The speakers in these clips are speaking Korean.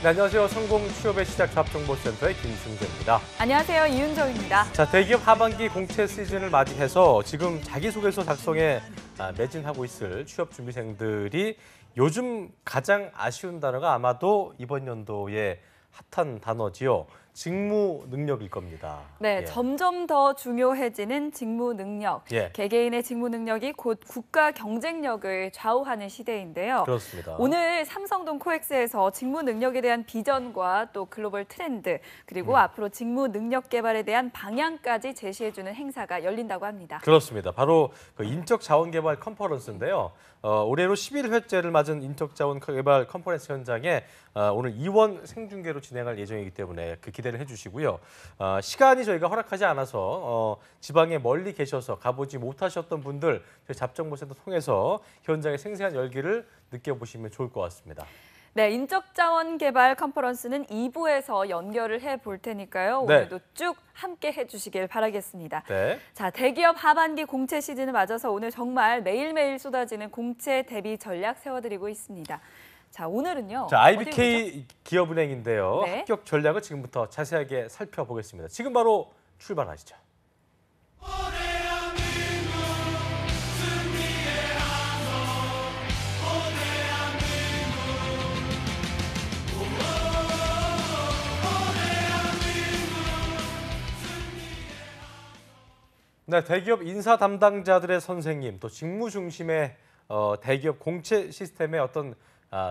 네, 안녕하세요. 성공 취업의 시작 잡정보센터의 김승재입니다. 안녕하세요. 이윤정입니다. 자, 대기업 하반기 공채 시즌을 맞이해서 지금 자기소개서 작성에 매진하고 있을 취업준비생들이 요즘 가장 아쉬운 단어가 아마도 이번 연도의 핫한 단어지요. 직무 능력일 겁니다. 네, 예. 점점 더 중요해지는 직무 능력. 예. 개개인의 직무 능력이 곧 국가 경쟁력을 좌우하는 시대인데요. 그렇습니다. 오늘 삼성동 코엑스에서 직무 능력에 대한 비전과 또 글로벌 트렌드, 그리고 앞으로 직무 능력 개발에 대한 방향까지 제시해주는 행사가 열린다고 합니다. 그렇습니다. 바로 그 인적자원개발 컨퍼런스인데요. 올해로 11회째를 맞은 인적자원개발 컨퍼런스 현장에 오늘 이원 생중계로 진행할 예정이기 때문에 그 기대를 해주시고요. 시간이 저희가 허락하지 않아서 지방에 멀리 계셔서 가보지 못하셨던 분들 저희 잡정보센터 통해서 현장의 생생한 열기를 느껴보시면 좋을 것 같습니다. 네, 인적자원 개발 컨퍼런스는 2부에서 연결을 해볼 테니까요. 네. 오늘도 쭉 함께 해주시길 바라겠습니다. 네. 자, 대기업 하반기 공채 시즌을 맞아서 오늘 정말 매일매일 쏟아지는 공채 대비 전략 세워드리고 있습니다. 자, 오늘은요. 자, IBK 기업은행인데요. 네. 합격 전략을 지금부터 자세하게 살펴보겠습니다. 지금 바로 출발하시죠. 네, 대기업 인사 담당자들의 선생님, 또 직무 중심의 대기업 공채 시스템의 어떤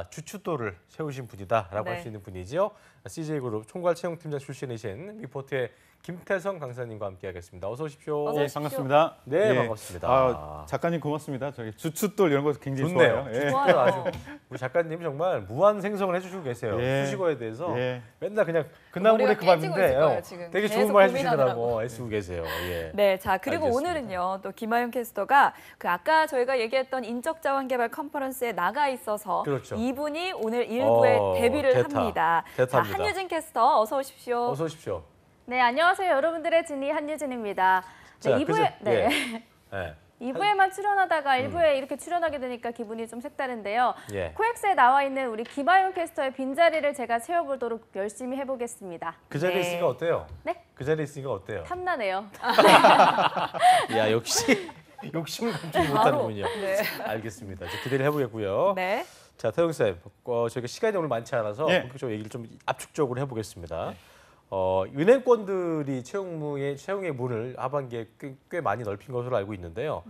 주춧돌을 세우신 분이다라고 네. 할 수 있는 분이죠. CJ그룹 총괄 채용팀장 출신이신 리포트의 김태성 강사님과 함께하겠습니다. 어서 오십시오. 어서 예, 오십시오. 반갑습니다. 네, 예. 반갑습니다. 작가님 고맙습니다. 저기 주춧돌 이런 거 굉장히 좋네요. 좋아요. 예. 좋아요. 아주 우리 작가님 정말 무한 생성을 해주시고 계세요. 예. 수식어에 대해서 예. 맨날 그냥 그나물에 머리가 그 깨지고 밥인데 있을 거예요, 지금. 되게 좋은 계속 말 고민하느라고. 해주시더라고 애쓰고 계세요. 예. 네, 자 그리고 알겠습니다. 오늘은요 또 김하윤 캐스터가 그 아까 저희가 얘기했던 인적자원개발 컨퍼런스에 나가 있어서 그렇죠. 이분이 오늘 1부에 데뷔를 대타. 합니다. 자, 대타입니다. 한유진 캐스터 어서 오십시오. 어서 오십시오. 네, 안녕하세요. 여러분들의 진희 한유진입니다. 자, 네, 2부에 그죠? 네. 예. 2부에만 출연하다가 1부에 이렇게 출연하게 되니까 기분이 좀 색다른데요. 예. 코엑스에 나와 있는 우리 김하윤 캐스터의 빈자리를 제가 채워보도록 열심히 해보겠습니다. 그 자리에 있으니까 어때요? 네? 그 자리에 있으니까 어때요? 탐나네요. 야, 역시 욕심을 감추지 못하는군요. 네. 알겠습니다. 이제 기대를 해보겠고요. 네. 자, 태용 쌤, 저희가 시간이 오늘 많지 않아서 예. 본격적으로 얘기를 좀 압축적으로 해보겠습니다. 은행권들이 채용의 문을 하반기에 꽤 많이 넓힌 것으로 알고 있는데요.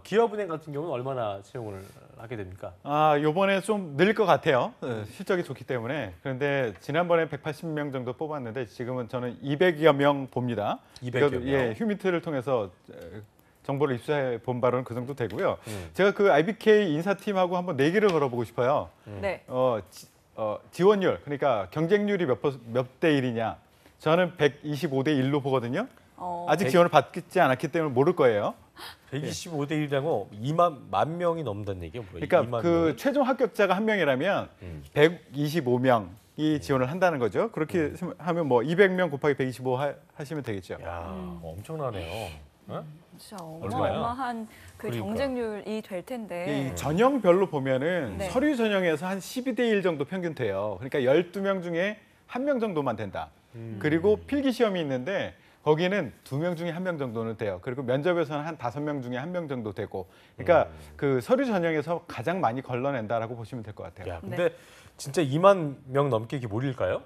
기업은행 같은 경우는 얼마나 채용을 하게 됩니까? 요번에 좀 늘릴 것 같아요. 실적이 좋기 때문에. 그런데 지난번에 180명 정도 뽑았는데 지금은 저는 200여 명 봅니다. 200여 명. 예, 휴미트를 통해서 정보를 입수해 본 바로는 그 정도 되고요. 제가 그 IBK 인사팀하고 한번 내기를 걸어보고 싶어요. 네. 지원율, 그러니까 경쟁률이 몇 대 1이냐. 저는 125대 1로 보거든요. 아직 지원을 받지 않았기 때문에 모를 거예요. 125대 1이라고 2만 명이 넘는다는 얘기예요. 그러니까 2만 그 명이. 최종 합격자가 한 명이라면 125명이 지원을 한다는 거죠. 그렇게 하면 뭐 200명 곱하기 125 하시면 되겠죠. 야, 엄청나네요. 어? 진짜 얼마야? 어마어마한 그 그러니까. 경쟁률이 될 텐데. 이 전형별로 보면은 네. 서류 전형에서 한 12대 1 정도 평균 돼요. 그러니까 12명 중에 1명 정도만 된다. 그리고 필기 시험이 있는데 거기는 2명 중에 1명 정도는 돼요. 그리고 면접에서는 한 5명 중에 1명 정도 되고. 그러니까 그 서류 전형에서 가장 많이 걸러낸다라고 보시면 될 것 같아요. 야, 근데 진짜 2만 명 넘게 이게 몰릴까요?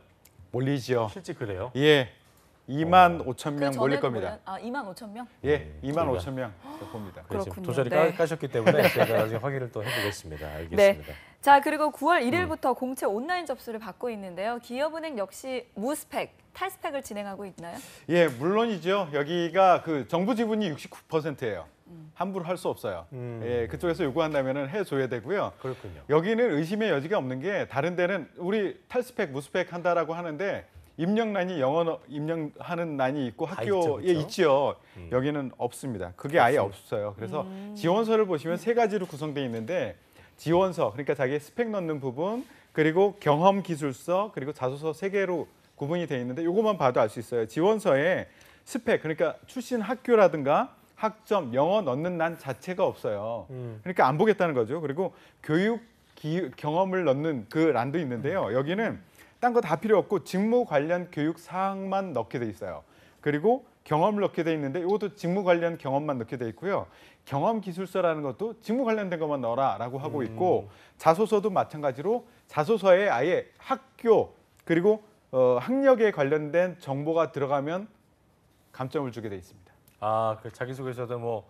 몰리죠. 실제 그래요? 예. 2만 5천 그 명 몰릴 전에도 겁니다. 2만 5천 명? 예, 2만 그러니까. 5천 명 봅니다. 네, 지금 그렇군요. 도저히 네. 까셨기 때문에 제가 나중에 확인을 또 해보겠습니다. 알겠습니다. 자, 그리고 9월 1일부터 공채 온라인 접수를 받고 있는데요. 기업은행 역시 무스펙, 탈스펙을 진행하고 있나요? 예, 물론이죠. 여기가 그 정부 지분이 69%예요. 함부로 할 수 없어요. 예, 그쪽에서 요구한다면은 해줘야 되고요. 그렇군요. 여기는 의심의 여지가 없는 게 다른 데는 우리 탈스펙, 무스펙 한다라고 하는데 입력란이 영어 입력하는 난이 있고 다 학교에 있죠, 그렇죠? 있죠. 여기는 없습니다. 그게 아예 없어요. 그래서 지원서를 보시면 3가지로 구성되어 있는데 지원서, 그러니까 자기의 스펙 넣는 부분, 그리고 경험 기술서, 그리고 자소서 3개로 구분이 되어 있는데 이것만 봐도 알 수 있어요. 지원서에 스펙, 그러니까 출신 학교라든가 학점, 영어 넣는 난 자체가 없어요. 그러니까 안 보겠다는 거죠. 그리고 교육 경험을 넣는 그 란도 있는데요. 여기는 딴 거 다 필요 없고 직무 관련 교육 사항만 넣게 돼 있어요. 그리고 경험을 넣게 돼 있는데 이것도 직무 관련 경험만 넣게 돼 있고요. 경험 기술서라는 것도 직무 관련된 것만 넣어라라고 하고 있고 자소서도 마찬가지로 자소서에 아예 학교 그리고 학력에 관련된 정보가 들어가면 감점을 주게 돼 있습니다. 아, 그 자기소개서도 뭐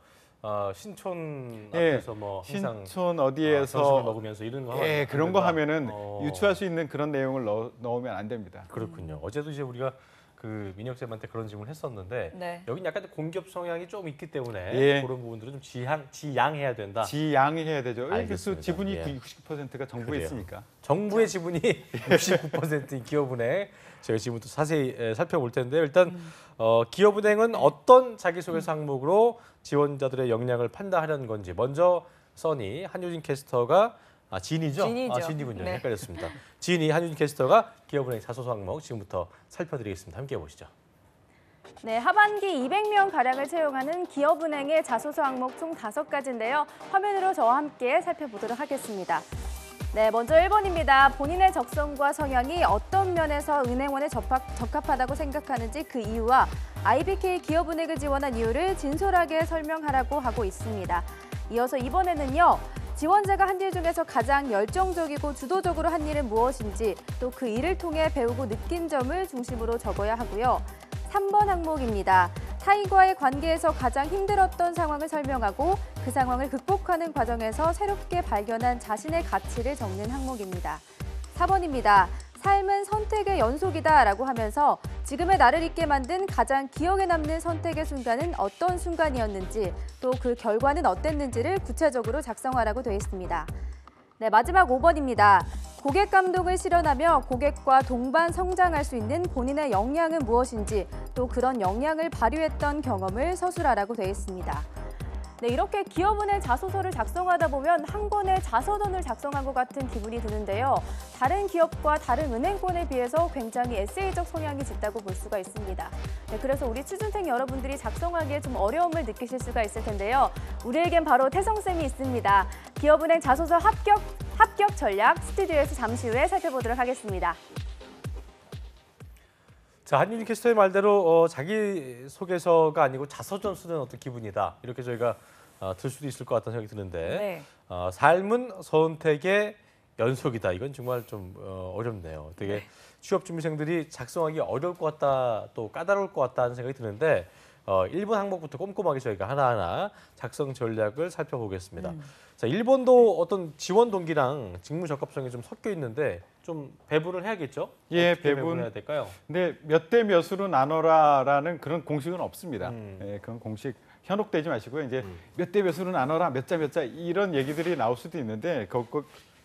신촌 예, 앞에서 뭐 항상 신촌 점심을 어디에서 먹으면서 이런 거 예, 하면 그런 안 거 된다. 하면은 유추할 수 있는 그런 내용을 넣으면 안 됩니다. 그렇군요. 어제도 이제 우리가 그 민혁쌤한테 그런 질문을 했었는데 네. 여긴 약간 공기업 성향이 좀 있기 때문에 예. 그런 부분들은 좀 지양해야 된다. 지양해야 되죠. 그래서 알겠습니다. 지분이 예. 99%가 정부에 그래요. 있으니까. 정부의 지분이 69%인 기업은행 저희 지금 또 자세히 살펴볼 텐데요. 일단 기업은행은 어떤 자기소개서 항목으로 지원자들의 역량을 판단하려는 건지 먼저 써니 한효진 캐스터가 진이죠? 진이죠. 진이군요. 네. 헷갈렸습니다. 진이 한효진 캐스터가 기업은행 자소서 항목 지금부터 살펴드리겠습니다. 함께 보시죠. 네, 하반기 200명 가량을 채용하는 기업은행의 자소서 항목 총 5가지인데요. 화면으로 저와 함께 살펴보도록 하겠습니다. 네, 먼저 1번입니다. 본인의 적성과 성향이 어떤 면에서 은행원에 적합하다고 생각하는지 그 이유와 IBK 기업은행을 지원한 이유를 진솔하게 설명하라고 하고 있습니다. 이어서 2번에는요. 지원자가 한 일 중에서 가장 열정적이고 주도적으로 한 일은 무엇인지 또 그 일을 통해 배우고 느낀 점을 중심으로 적어야 하고요. 3번 항목입니다. 타인과의 관계에서 가장 힘들었던 상황을 설명하고 그 상황을 극복하는 과정에서 새롭게 발견한 자신의 가치를 적는 항목입니다. 4번입니다. 삶은 선택의 연속이다라고 하면서 지금의 나를 있게 만든 가장 기억에 남는 선택의 순간은 어떤 순간이었는지 또 그 결과는 어땠는지를 구체적으로 작성하라고 되어 있습니다. 네, 마지막 5번입니다. 고객 감동을 실현하며 고객과 동반 성장할 수 있는 본인의 역량은 무엇인지 또 그런 역량을 발휘했던 경험을 서술하라고 되어 있습니다. 네, 이렇게 기업은행 자소서를 작성하다 보면 한 권의 자서전을 작성한 것 같은 기분이 드는데요. 다른 기업과 다른 은행권에 비해서 굉장히 에세이적 성향이 짙다고 볼 수가 있습니다. 네, 그래서 우리 취준생 여러분들이 작성하기에 좀 어려움을 느끼실 수가 있을 텐데요. 우리에겐 바로 태성쌤이 있습니다. 기업은행 자소서 합격 전략 스튜디오에서 잠시 후에 살펴보도록 하겠습니다. 자, 한윤희 캐스터의 말대로 자기소개서가 아니고 자서전 쓰는 어떤 기분이다. 이렇게 저희가 들 수도 있을 것 같다는 생각이 드는데 네. 삶은 선택의 연속이다. 이건 정말 좀 어렵네요. 되게 취업준비생들이 작성하기 어려울 것 같다, 또 까다로울 것 같다는 생각이 드는데 1번 항목부터 꼼꼼하게 저희가 하나하나 작성 전략을 살펴보겠습니다. 자, 1번도 어떤 지원 동기랑 직무 적합성이 좀 섞여 있는데 좀 배분을 해야겠죠? 예, 어떻게 배분해야 될까요? 근데 몇 대 몇으로 나눠라라는 그런 공식은 없습니다. 예, 그런 공식 현혹되지 마시고요. 이제 몇 대 몇으로 나눠라, 몇 자 이런 얘기들이 나올 수도 있는데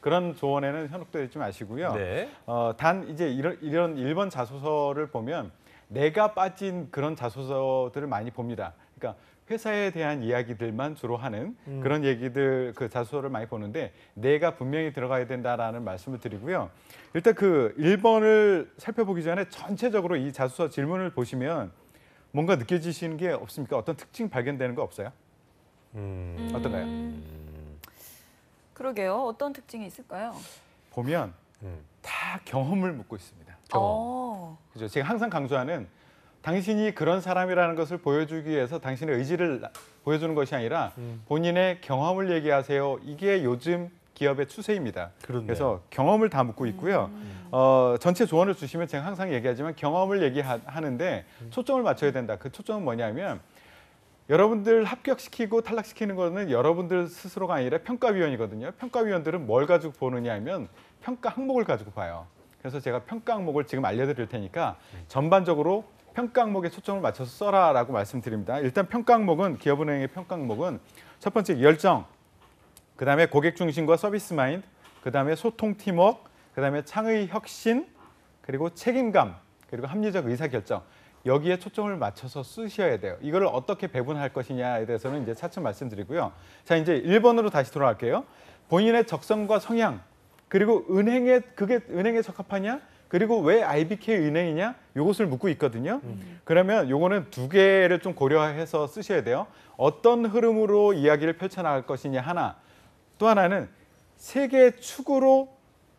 그런 조언에는 현혹되지 마시고요. 네. 단 이제 이런 1번 자소서를 보면 내가 빠진 그런 자소서들을 많이 봅니다. 그러니까 회사에 대한 이야기들만 주로 하는 그런 얘기들 그 자소서를 많이 보는데 내가 분명히 들어가야 된다라는 말씀을 드리고요. 일단 그 1번을 살펴보기 전에 전체적으로 이 자소서 질문을 보시면 뭔가 느껴지시는 게 없습니까? 어떤 특징 발견되는 거 없어요? 어떤가요? 그러게요. 어떤 특징이 있을까요? 보면 다 경험을 묻고 있습니다. 그죠? 제가 항상 강조하는 당신이 그런 사람이라는 것을 보여주기 위해서 당신의 의지를 보여주는 것이 아니라 본인의 경험을 얘기하세요. 이게 요즘 기업의 추세입니다. 그렇네요. 그래서 경험을 다 묻고 있고요. 전체 조언을 주시면 제가 항상 얘기하지만 경험을 얘기하는데 초점을 맞춰야 된다. 그 초점은 뭐냐면 여러분들 합격시키고 탈락시키는 거는 여러분들 스스로가 아니라 평가위원이거든요. 평가위원들은 뭘 가지고 보느냐 하면 평가 항목을 가지고 봐요. 그래서 제가 평가 항목을 지금 알려드릴 테니까 전반적으로 평가 항목에 초점을 맞춰서 써라라고 말씀드립니다. 일단 평가 항목은 기업은행의 평가 항목은 첫 번째 열정, 그다음에 고객 중심과 서비스 마인드, 그다음에 소통 팀워크, 그다음에 창의 혁신, 그리고 책임감, 그리고 합리적 의사결정. 여기에 초점을 맞춰서 쓰셔야 돼요. 이걸 어떻게 배분할 것이냐에 대해서는 이제 차츰 말씀드리고요. 자, 이제 1번으로 다시 돌아갈게요. 본인의 적성과 성향, 그리고 그게 은행에 적합하냐? 그리고 왜 IBK 은행이냐? 이것을 묻고 있거든요. 그러면 요거는 두 개를 좀 고려해서 쓰셔야 돼요. 어떤 흐름으로 이야기를 펼쳐나갈 것이냐 하나. 또 하나는 세 개의 축으로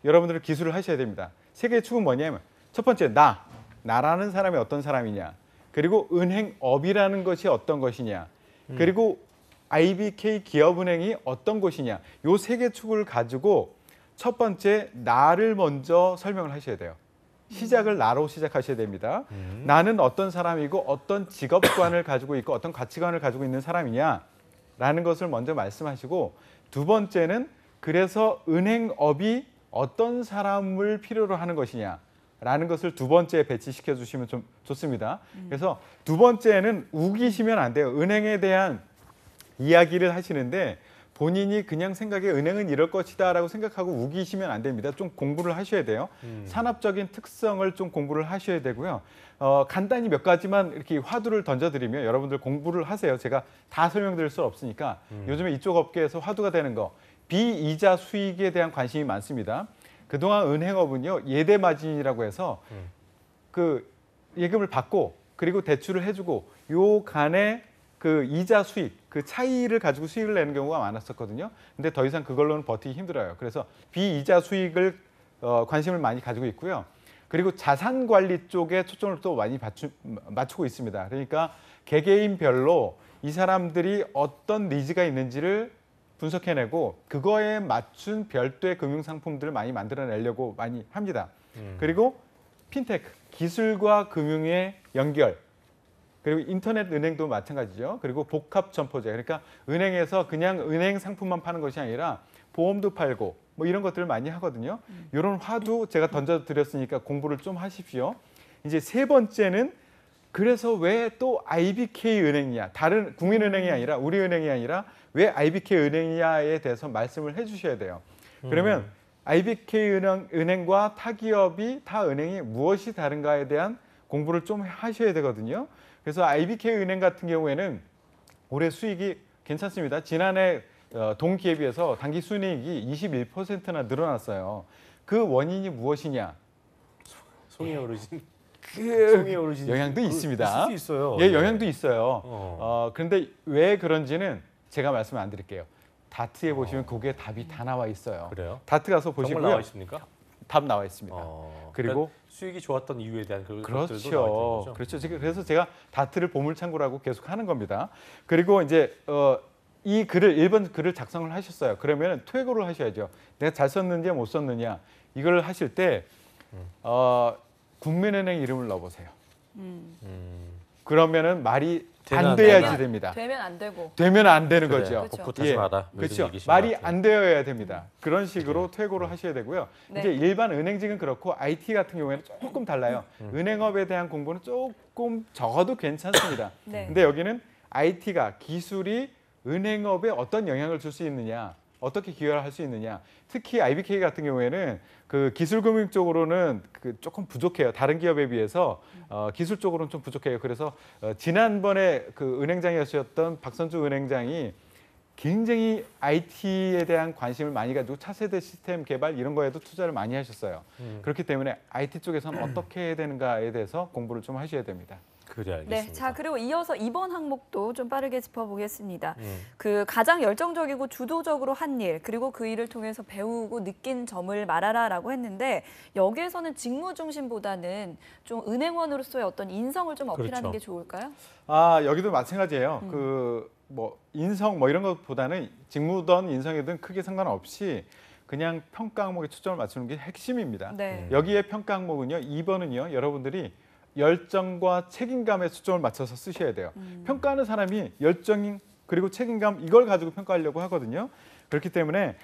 여러분들은 기술을 하셔야 됩니다. 세 개의 축은 뭐냐면 첫 번째 나라는 사람이 어떤 사람이냐. 그리고 은행업이라는 것이 어떤 것이냐. 그리고 IBK 기업은행이 어떤 곳이냐. 요 세 개 축을 가지고 첫 번째 나를 먼저 설명을 하셔야 돼요. 시작을 나로 시작하셔야 됩니다. 나는 어떤 사람이고 어떤 직업관을 가지고 있고 어떤 가치관을 가지고 있는 사람이냐라는 것을 먼저 말씀하시고 두 번째는 그래서 은행업이 어떤 사람을 필요로 하는 것이냐라는 것을 두 번째에 배치시켜 주시면 좀 좋습니다. 그래서 두 번째는 우기시면 안 돼요. 은행에 대한 이야기를 하시는데 본인이 그냥 생각에 은행은 이럴 것이다라고 생각하고 우기시면 안 됩니다. 좀 공부를 하셔야 돼요. 산업적인 특성을 좀 공부를 하셔야 되고요. 간단히 몇 가지만 이렇게 화두를 던져드리면 여러분들 공부를 하세요. 제가 다 설명드릴 수 없으니까 요즘에 이쪽 업계에서 화두가 되는 거 비이자 수익에 대한 관심이 많습니다. 그동안 은행업은요 예대 마진이라고 해서 그 예금을 받고 그리고 대출을 해주고 요 간에 그 이자 수익, 그 차이를 가지고 수익을 내는 경우가 많았었거든요. 근데 더 이상 그걸로는 버티기 힘들어요. 그래서 비이자 수익을 관심을 많이 가지고 있고요. 그리고 자산 관리 쪽에 초점을 또 많이 맞추고 있습니다. 그러니까 개개인별로 이 사람들이 어떤 니즈가 있는지를 분석해내고 그거에 맞춘 별도의 금융 상품들을 많이 만들어내려고 많이 합니다. 그리고 핀테크, 기술과 금융의 연결. 그리고 인터넷 은행도 마찬가지죠. 그리고 복합 점포제. 그러니까 은행에서 그냥 은행 상품만 파는 것이 아니라 보험도 팔고 뭐 이런 것들을 많이 하거든요. 이런 화두 제가 던져드렸으니까 공부를 좀 하십시오. 이제 세 번째는 그래서 왜 또 IBK 은행이냐. 다른 국민은행이 아니라 우리은행이 아니라 왜 IBK 은행이냐에 대해서 말씀을 해주셔야 돼요. 그러면 IBK 은행과 타 기업이 타 은행이 무엇이 다른가에 대한 공부를 좀 하셔야 되거든요. 그래서 IBK 은행 같은 경우에는 올해 수익이 괜찮습니다. 지난해 동기에 비해서 단기 순이익이 21%나 늘어났어요. 그 원인이 무엇이냐? 송이 어르신. 송이 어르신. 영향도 있습니다. 있을 수 있어요. 예, 네. 영향도 있어요. 그런데 왜 그런지는 제가 말씀 안 드릴게요. 다트에 보시면 거기에 답이 다 나와 있어요. 그래요? 다트 가서 정말 보시고요. 나와 있습니까? 답 나와 있습니다. 그리고 그리고 수익이 좋았던 이유에 대한 것들도 나와 있는 그렇죠. 거죠. 그렇죠. 그래서 제가 다트를 보물창고라고 계속 하는 겁니다. 그리고 이제 이 글을 1번 글을 작성을 하셨어요. 그러면 퇴고를 하셔야죠. 내가 잘 썼느냐 못 썼느냐 이걸 하실 때 국민은행 이름을 넣어보세요. 그러면은 말이 안 돼야지 됩니다. 되면 안 되고. 되면 안 되는 그래, 거죠. 그렇죠. 복붙하지 예, 마라. 뭐 이런 그렇죠. 얘기신 말이 것 같아요. 안 되어야 됩니다. 그런 식으로 퇴고를 하셔야 되고요. 네. 이제 일반 은행직은 그렇고 IT 같은 경우에는 조금 달라요. 은행업에 대한 공부는 조금 적어도 괜찮습니다. 네. 근데 여기는 IT가 기술이 은행업에 어떤 영향을 줄 수 있느냐, 어떻게 기여를 할 수 있느냐. 특히 IBK 같은 경우에는 그 기술금융 쪽으로는 그 조금 부족해요. 다른 기업에 비해서 기술 쪽으로는 좀 부족해요. 그래서 지난번에 그 은행장이었던 박선주 은행장이 굉장히 IT에 대한 관심을 많이 가지고 차세대 시스템 개발 이런 거에도 투자를 많이 하셨어요. 그렇기 때문에 IT 쪽에서는 어떻게 해야 되는가에 대해서 공부를 좀 하셔야 됩니다. 그래 알겠습니다. 네, 자 그리고 이어서 이번 항목도 좀 빠르게 짚어보겠습니다. 그 가장 열정적이고 주도적으로 한 일, 그리고 그 일을 통해서 배우고 느낀 점을 말하라라고 했는데 여기에서는 직무 중심보다는 좀 은행원으로서의 어떤 인성을 좀 어필하는 그렇죠. 게 좋을까요? 여기도 마찬가지예요. 그 뭐 인성 뭐 이런 것보다는 직무든 인성이든 크게 상관없이 그냥 평가 항목에 초점을 맞추는 게 핵심입니다. 네. 여기에 평가 항목은요. 2번은요. 여러분들이 열정과 책임감에 초점을 맞춰서 쓰셔야 돼요. 평가하는 사람이 열정 그리고 책임감 이걸 가지고 평가하려고 하거든요. 그렇기 때문에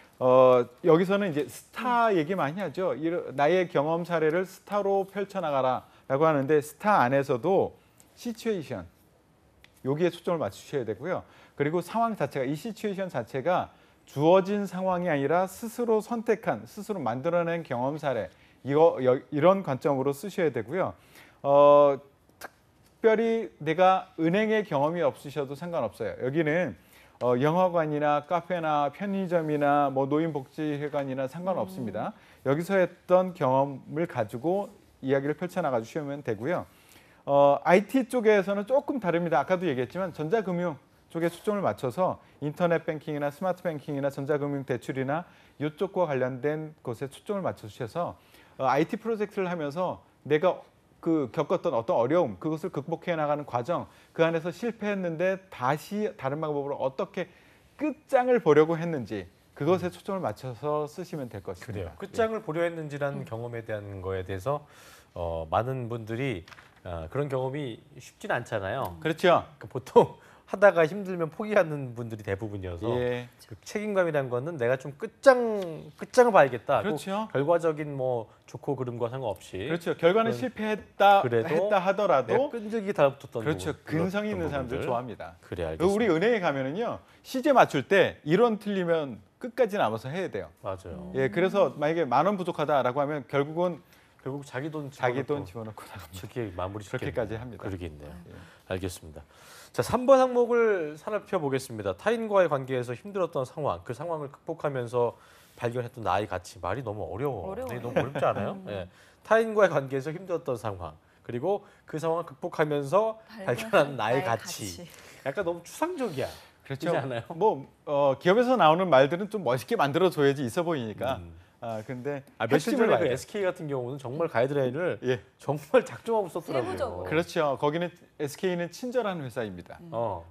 여기서는 이제 스타 얘기 많이 하죠. 나의 경험 사례를 스타로 펼쳐나가라라고 하는데 스타 안에서도 시츄에이션 여기에 초점을 맞추셔야 되고요. 그리고 상황 자체가 이 시츄에이션 자체가 주어진 상황이 아니라 스스로 선택한, 스스로 만들어낸 경험 사례 이런 관점으로 쓰셔야 되고요. 특별히 내가 은행의 경험이 없으셔도 상관없어요. 여기는 영화관이나 카페나 편의점이나 뭐 노인복지회관이나 상관없습니다. 여기서 했던 경험을 가지고 이야기를 펼쳐나가 주시면 되고요. IT 쪽에서는 조금 다릅니다. 아까도 얘기했지만 전자금융 쪽에 초점을 맞춰서 인터넷 뱅킹이나 스마트 뱅킹이나 전자금융 대출이나 이쪽과 관련된 곳에 초점을 맞춰 주셔서 IT 프로젝트를 하면서 내가 그 겪었던 어떤 어려움, 그것을 극복해 나가는 과정, 그 안에서 실패했는데 다시 다른 방법으로 어떻게 끝장을 보려고 했는지 그것에 초점을 맞춰서 쓰시면 될 것입니다. 그래요. 끝장을 보려 했는지라는 경험에 대한 거에 대해서 많은 분들이 그런 경험이 쉽진 않잖아요. 그렇죠. 보통 하다가 힘들면 포기하는 분들이 대부분이어서 예. 그 책임감이라는 거는 내가 좀 끝장을 봐야겠다. 그렇죠. 꼭 결과적인 뭐 좋고 그름과 상관없이 그렇죠. 결과는 실패했다 그래도 했다 하더라도 내가 끈질기 달라붙었던 그렇죠. 부분, 근성이 있는 그런 사람들 부분들. 좋아합니다. 그래 알겠습니다. 우리 은행에 가면은요 시제 맞출 때 이론 틀리면 끝까지 남아서 해야 돼요. 맞아요. 예, 그래서 만약에 10,000원 부족하다라고 하면 결국은 결국 자기 돈 자기 돈 집어넣고 집어넣고 나갑니다. 그렇게 마무리 그렇게까지 합니다. 그러겠네요. 예. 알겠습니다. 자, 3번 항목을 살펴보겠습니다. 타인과의 관계에서 힘들었던 상황, 그 상황을 극복하면서 발견했던 나의 가치. 말이 너무 어려워. 어려워요. 너무 어렵지 않아요? 예. 타인과의 관계에서 힘들었던 상황, 그리고 그 상황을 극복하면서 발견한 나의 가치. 약간 너무 추상적이야. 그렇죠. 그렇지 않아요? 뭐 기업에서 나오는 말들은 좀 멋있게 만들어 줘야지 있어 보이니까. 근데 며칠 핵심을 전에 그 봐야 돼요. SK 같은 경우는 정말 가이드라인을 예. 정말 작정하고 썼더라고요. 세부적으로. 그렇죠. 거기는 SK는 친절한 회사입니다.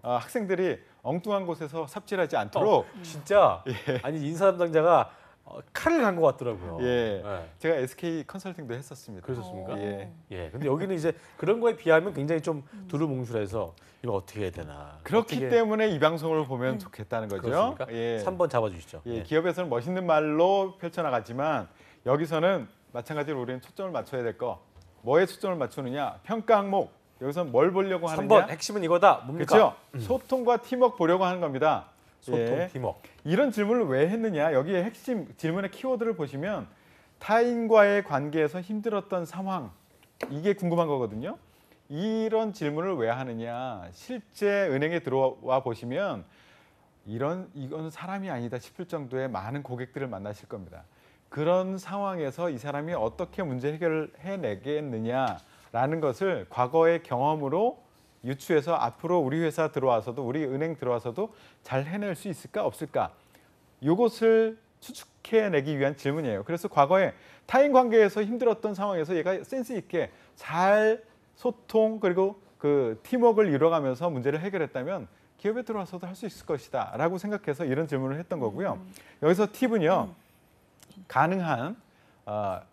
학생들이 엉뚱한 곳에서 삽질하지 않도록 진짜 아니 인사 담당자가 칼을 간 것 같더라고요. 예. 예. 제가 SK 컨설팅도 했었습니다. 그러셨습니까? 예. 예. 근데 여기는 이제 그런 거에 비하면 굉장히 좀 두루뭉술해서 이거 어떻게 해야 되나. 그렇기 어떻게 때문에 이 방송을 보면 좋겠다는 거죠. 그렇습니까? 예. 3번 잡아주시죠. 예, 예. 기업에서는 멋있는 말로 펼쳐나가지만 여기서는 마찬가지로 우리는 초점을 맞춰야 될 거. 뭐에 초점을 맞추느냐? 평가 항목. 여기서 뭘 보려고 하느냐? 3번 핵심은 이거다. 뭡니까? 그렇죠. 소통과 팀워크 보려고 하는 겁니다. 소통, 예. 팀워크. 이런 질문을 왜 했느냐? 여기에 핵심 질문의 키워드를 보시면 타인과의 관계에서 힘들었던 상황. 이게 궁금한 거거든요. 이런 질문을 왜 하느냐? 실제 은행에 들어와 보시면 이건 사람이 아니다 싶을 정도의 많은 고객들을 만나실 겁니다. 그런 상황에서 이 사람이 어떻게 문제 해결을 해내겠느냐라는 것을 과거의 경험으로 유추해서 앞으로 우리 회사 들어와서도 우리 은행 들어와서도 잘 해낼 수 있을까 없을까 이것을 추측해내기 위한 질문이에요. 그래서 과거에 타인 관계에서 힘들었던 상황에서 얘가 센스 있게 잘 소통 그리고 그 팀워크를 이뤄가면서 문제를 해결했다면 기업에 들어와서도 할 수 있을 것이다 라고 생각해서 이런 질문을 했던 거고요. 여기서 팁은요. 가능한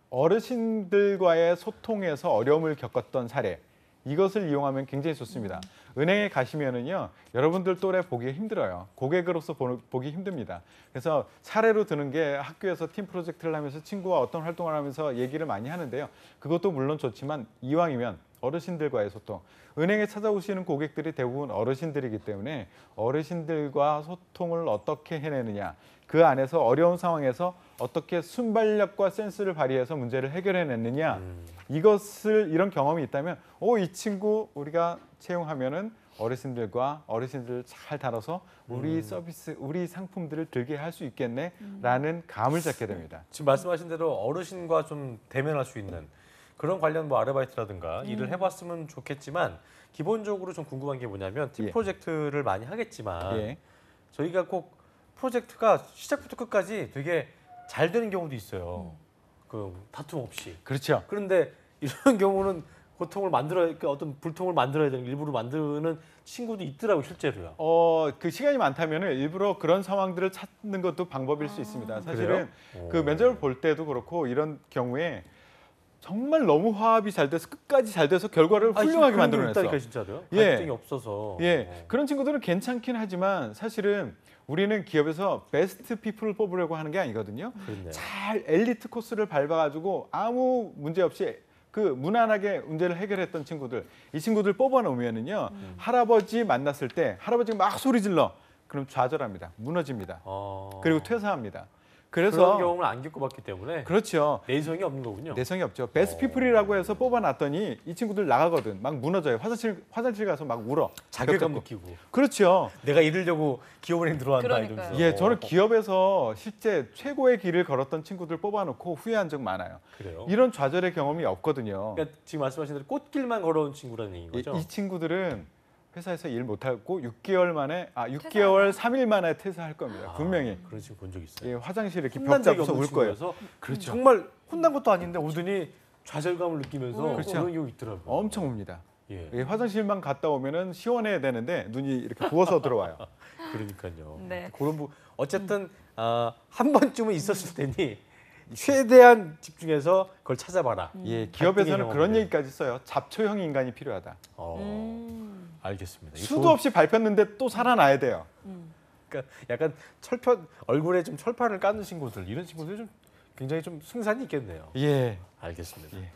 어르신들과의 소통에서 어려움을 겪었던 사례 이것을 이용하면 굉장히 좋습니다. 은행에 가시면은요, 여러분들 또래 보기 힘들어요. 고객으로서 보기 힘듭니다. 그래서 사례로 드는 게 학교에서 팀 프로젝트를 하면서 친구와 어떤 활동을 하면서 얘기를 많이 하는데요. 그것도 물론 좋지만 이왕이면 어르신들과의 소통. 은행에 찾아오시는 고객들이 대부분 어르신들이기 때문에 어르신들과 소통을 어떻게 해내느냐. 그 안에서 어려운 상황에서 어떻게 순발력과 센스를 발휘해서 문제를 해결해냈느냐. 이런 경험이 있다면 이 친구 우리가 채용하면은 어르신들 잘 다뤄서 우리 서비스, 우리 상품들을 들게 할 수 있겠네라는 감을 잡게 됩니다. 지금 말씀하신 대로 어르신과 좀 대면할 수 있는 그런 관련 뭐 아르바이트라든가 일을 해봤으면 좋겠지만 기본적으로 좀 궁금한 게 뭐냐면 팀 예. 프로젝트를 많이 하겠지만 예. 저희가 꼭 프로젝트가 시작부터 끝까지 되게 잘 되는 경우도 있어요. 그 다툼 없이. 그렇죠. 그런데 이런 경우는 고통을 그러니까 어떤 불통을 만들어야 되는 일부러 만드는 친구도 있더라고 실제로요. 그 시간이 많다면 일부러 그런 상황들을 찾는 것도 방법일 수 있습니다. 사실은 그래요? 그 면접을 볼 때도 그렇고 이런 경우에 정말 너무 화합이 잘 돼서 끝까지 잘 돼서 결과를 훌륭하게 만들어냈어. 있다니까 진짜로요. 예. 갈등이 없어서. 그런 친구들은 괜찮긴 하지만 사실은 우리는 기업에서 베스트 피플을 뽑으려고 하는 게 아니거든요. 그렇네요. 잘 엘리트 코스를 밟아가지고 아무 문제 없이 그 무난하게 문제를 해결했던 친구들, 이 친구들 뽑아놓으면은요 할아버지 만났을 때 할아버지가 막 소리 질러, 그럼 좌절합니다, 무너집니다. 그리고 퇴사합니다. 그런 그래서 경험을 안 겪어봤기 때문에 그렇죠. 내성이 없는 거군요. 내성이 없죠. 베스트 피플이라고 해서 뽑아놨더니 이 친구들 나가거든. 막 무너져요. 화장실 가서 막 울어. 자괴감 벽 느끼고 그렇죠. 내가 이러려고 기업은행 들어왔다 그러니까요. 이러면서. 예, 저는 기업에서 실제 최고의 길을 걸었던 친구들 뽑아놓고 후회한 적 많아요. 그래요. 이런 좌절의 경험이 없거든요. 그러니까 지금 말씀하신 대로 꽃길만 걸어온 친구라는 얘기인 거죠. 이 친구들은 회사에서 일 못하고 6개월 만에 6개월 3일 만에 퇴사할 겁니다. 분명히. 그런 식으로 본 적 있어요. 예, 화장실에 이렇게 벽 혼난 적이 잡고서 없는 울 거예요. 친구여서 그렇죠. 정말 혼난 것도 아닌데 오더니 좌절감을 느끼면서 그렇죠. 그런 경우 있더라고요. 엄청 옵니다. 예. 예, 화장실만 갔다 오면은 시원해야 되는데 눈이 이렇게 부어서 들어와요. 그러니까요. 네. 그런 어쨌든 한 번쯤은 있었을 테니 최대한 집중해서 그걸 찾아봐라. 예, 기업에서는 갈등의 그런 경험을. 얘기까지 써요. 잡초형 인간이 필요하다. 알겠습니다. 이게 수도 없이 밟혔는데 또 살아나야 돼요. 그러니까 약간 얼굴에 좀 철판을 까는 친구들 이런 친구들 좀 굉장히 좀 승산이 있겠네요. 예. 알겠습니다. 예.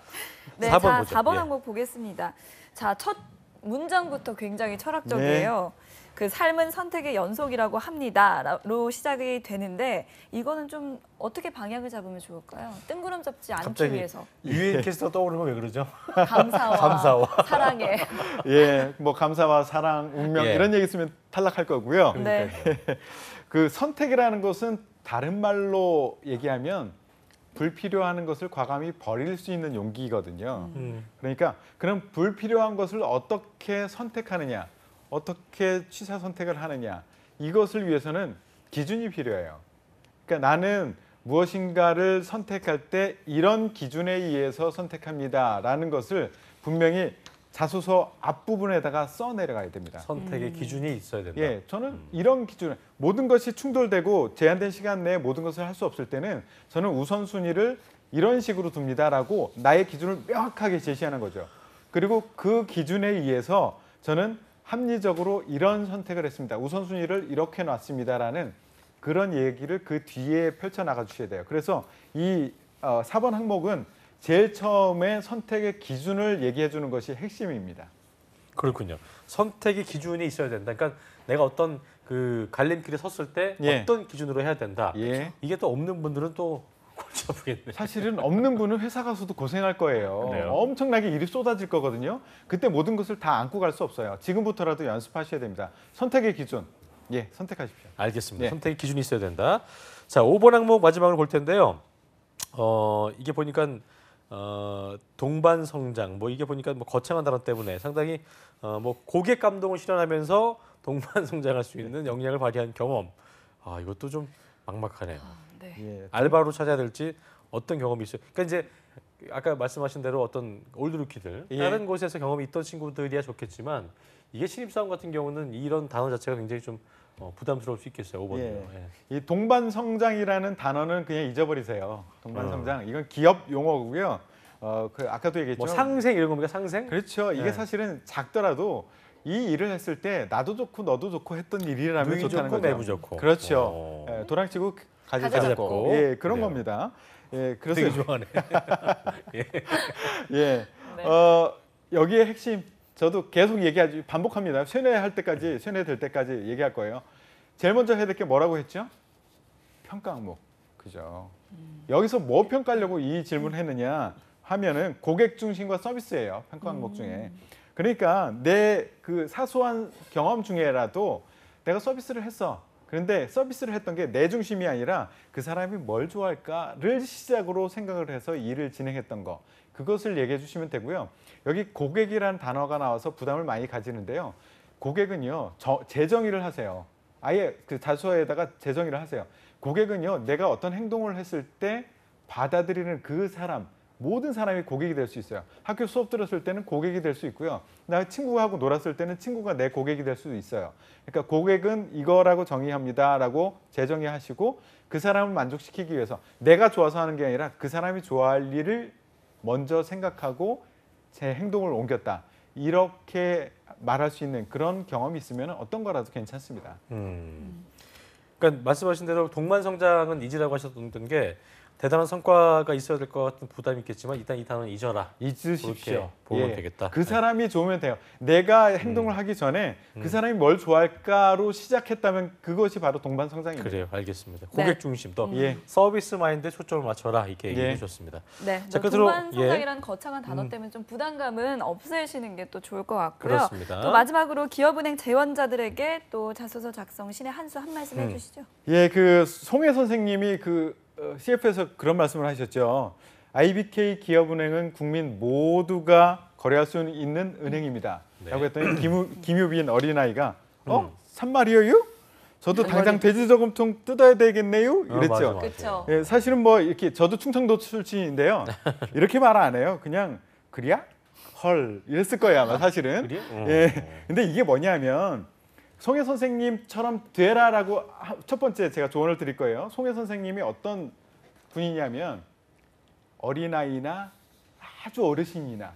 네, 4번 자, 보죠. 4번 예. 항목 보겠습니다. 자, 첫 문장부터 굉장히 철학적이에요. 그 삶은 선택의 연속이라고 합니다로 시작이 되는데 이거는 좀 어떻게 방향을 잡으면 좋을까요? 뜬구름 잡지 않기 갑자기 위해서 유엔 캐스터 떠오르는 건 왜 그러죠? 감사와, 감사와. 사랑에 예, 뭐 감사와 사랑, 운명 예. 이런 얘기 쓰면 탈락할 거고요. 네. 그 선택이라는 것은 다른 말로 얘기하면 불필요한 것을 과감히 버릴 수 있는 용기거든요. 그러니까 그런 불필요한 것을 어떻게 선택하느냐, 어떻게 취사 선택을 하느냐 이것을 위해서는 기준이 필요해요. 그러니까 나는 무엇인가를 선택할 때 이런 기준에 의해서 선택합니다라는 것을 분명히 자소서 앞부분에다가 써 내려가야 됩니다. 선택의 기준이 있어야 된다. 예, 저는 이런 기준, 모든 것이 충돌되고 제한된 시간 내에 모든 것을 할 수 없을 때는 저는 우선순위를 이런 식으로 둡니다라고 나의 기준을 명확하게 제시하는 거죠. 그리고 그 기준에 의해서 저는 합리적으로 이런 선택을 했습니다. 우선순위를 이렇게 놨습니다라는 그런 얘기를 그 뒤에 펼쳐나가 주셔야 돼요. 그래서 이 4번 항목은 제일 처음에 선택의 기준을 얘기해 주는 것이 핵심입니다. 그렇군요. 선택의 기준이 있어야 된다. 그러니까 내가 어떤 그 갈림길에 섰을 때 예. 어떤 기준으로 해야 된다. 예. 이게 또 없는 분들은 또 골치 아프겠네. 사실은 없는 분은 회사 가서도 고생할 거예요. 그래요? 엄청나게 일이 쏟아질 거거든요. 그때 모든 것을 다 안고 갈 수 없어요. 지금부터라도 연습하셔야 됩니다. 선택의 기준. 예, 선택하십시오. 알겠습니다. 네. 선택의 기준이 있어야 된다. 자, 5번 항목 마지막으로 볼 텐데요. 이게 보니까 동반 성장 뭐 이게 보니까 뭐 거창한 단어 때문에 상당히 뭐 고객 감동을 실현하면서 동반 성장할 수 있는 역량을 발휘한 경험. 이것도 좀 막막하네요. 네. 예, 알바로 찾아야 될지 어떤 경험이 있어요. 그러니까 이제 아까 말씀하신 대로 어떤 올드루키들 예. 다른 곳에서 경험이 있던 친구들이야 좋겠지만 이게 신입사원 같은 경우는 이런 단어 자체가 굉장히 좀 부담스러울 수 있겠어요. 5번은요. 예. 이 동반 성장이라는 단어는 그냥 잊어버리세요. 동반 성장. 이건 기업 용어고요. 그 아까도 얘기했죠. 뭐 상생 이런 겁니까? 상생? 그렇죠. 이게 예. 사실은 작더라도 이 일을 했을 때 나도 좋고 너도 좋고 했던 일이라면 누이 좋다는 좋고 거죠. 매부 좋고. 그렇죠. 예, 도랑치고 가지 가지 잡고. 잡고. 예, 그런 그래요. 겁니다. 예, 그래서 되게 좋아하네. 예. 네. 여기에 핵심 저도 계속 얘기하지 반복합니다. 쇠뇌될 때까지 얘기할 거예요. 제일 먼저 해야 될 게 뭐라고 했죠? 평가 항목. 그죠. 여기서 뭐 평가하려고 이 질문을 했느냐 하면은 고객 중심과 서비스예요. 평가 항목 중에. 그러니까 내 그 사소한 경험 중에라도 내가 서비스를 했어. 그런데 서비스를 했던 게 내 중심이 아니라 그 사람이 뭘 좋아할까를 시작으로 생각을 해서 일을 진행했던 거. 그것을 얘기해 주시면 되고요. 여기 고객이라는 단어가 나와서 부담을 많이 가지는데요. 고객은요. 재정의를 하세요. 아예 그 자소서에다가 재정의를 하세요. 고객은요. 내가 어떤 행동을 했을 때 받아들이는 그 사람, 모든 사람이 고객이 될 수 있어요. 학교 수업 들었을 때는 고객이 될 수 있고요. 나 친구하고 놀았을 때는 친구가 내 고객이 될 수도 있어요. 그러니까 고객은 이거라고 정의합니다라고 재정의하시고 그 사람을 만족시키기 위해서 내가 좋아서 하는 게 아니라 그 사람이 좋아할 일을 먼저 생각하고 제 행동을 옮겼다. 이렇게 말할 수 있는 그런 경험이 있으면 어떤 거라도 괜찮습니다. 그러니까 말씀하신 대로 동반 성장은 잊으라고 하셨던 게 대단한 성과가 있어야 될 것 같은 부담이 있겠지만 일단 이 단어는 잊어라. 잊으십시오. 그렇게 보면 되겠다. 그 사람이 좋으면 돼요. 내가 행동을 하기 전에 그 사람이 뭘 좋아할까로 시작했다면 그것이 바로 동반 성장입니다. 그래요. 알겠습니다. 네. 고객 중심 또 예. 서비스 마인드에 초점을 맞춰라. 이렇게 얘기해 예. 주셨습니다. 네. 자, 뭐 끝으로, 동반 성장이라는 거창한 단어 때문에 좀 부담감은 없애시는 게 또 좋을 것 같고요. 그렇습니다. 또 마지막으로 기업은행 재원자들에게 또 자소서 작성 신의 한 수 한 말씀 해주시죠. 예, 그 송혜 선생님이 그 CF에서 그런 말씀을 하셨죠. IBK 기업은행은 국민 모두가 거래할 수 있는 은행입니다. 네. 라고 했더니 김유빈 어린아이가 3마리요? 저도 당장 돼지 저금통 뜯어야 되겠네요. 이랬죠. 맞아, 맞아. 그렇죠. 예, 사실은 뭐 이렇게 저도 충청도 출신인데요. 이렇게 말 안 해요. 그냥 그래야? 헐 이랬을 거예요 아마 사실은. 그래요? 예. 근데 이게 뭐냐면 송혜 선생님처럼 되라라고 첫 번째 제가 조언을 드릴 거예요. 송혜 선생님이 어떤 분이냐면 어린아이나 아주 어르신이나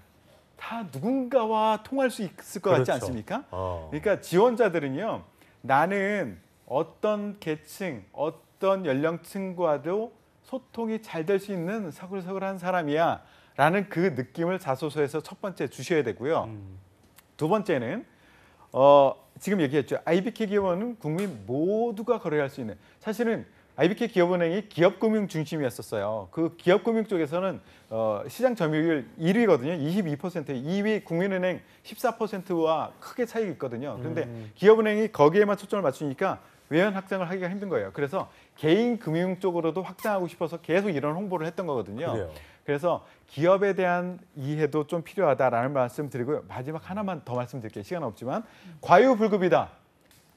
다 누군가와 통할 수 있을 것 같지 그렇죠. 않습니까? 어. 그러니까 지원자들은요. 나는 어떤 계층, 어떤 연령층과도 소통이 잘 될 수 있는 서글서글한 사람이야 라는 그 느낌을 자소서에서 첫 번째 주셔야 되고요. 두 번째는 지금 얘기했죠. IBK 기업은 국민 모두가 거래할 수 있는. 사실은 IBK 기업은행이 기업금융 중심이었었어요. 그 기업금융 쪽에서는 시장 점유율 1위거든요. 22%, 2위 국민은행 14%와 크게 차이가 있거든요. 그런데 기업은행이 거기에만 초점을 맞추니까 외연 확장을 하기가 힘든 거예요. 그래서 개인 금융 쪽으로도 확장하고 싶어서 계속 이런 홍보를 했던 거거든요. 그래요. 그래서 기업에 대한 이해도 좀 필요하다라는 말씀 드리고요. 마지막 하나만 더 말씀드릴게요. 시간 없지만 과유불급이다.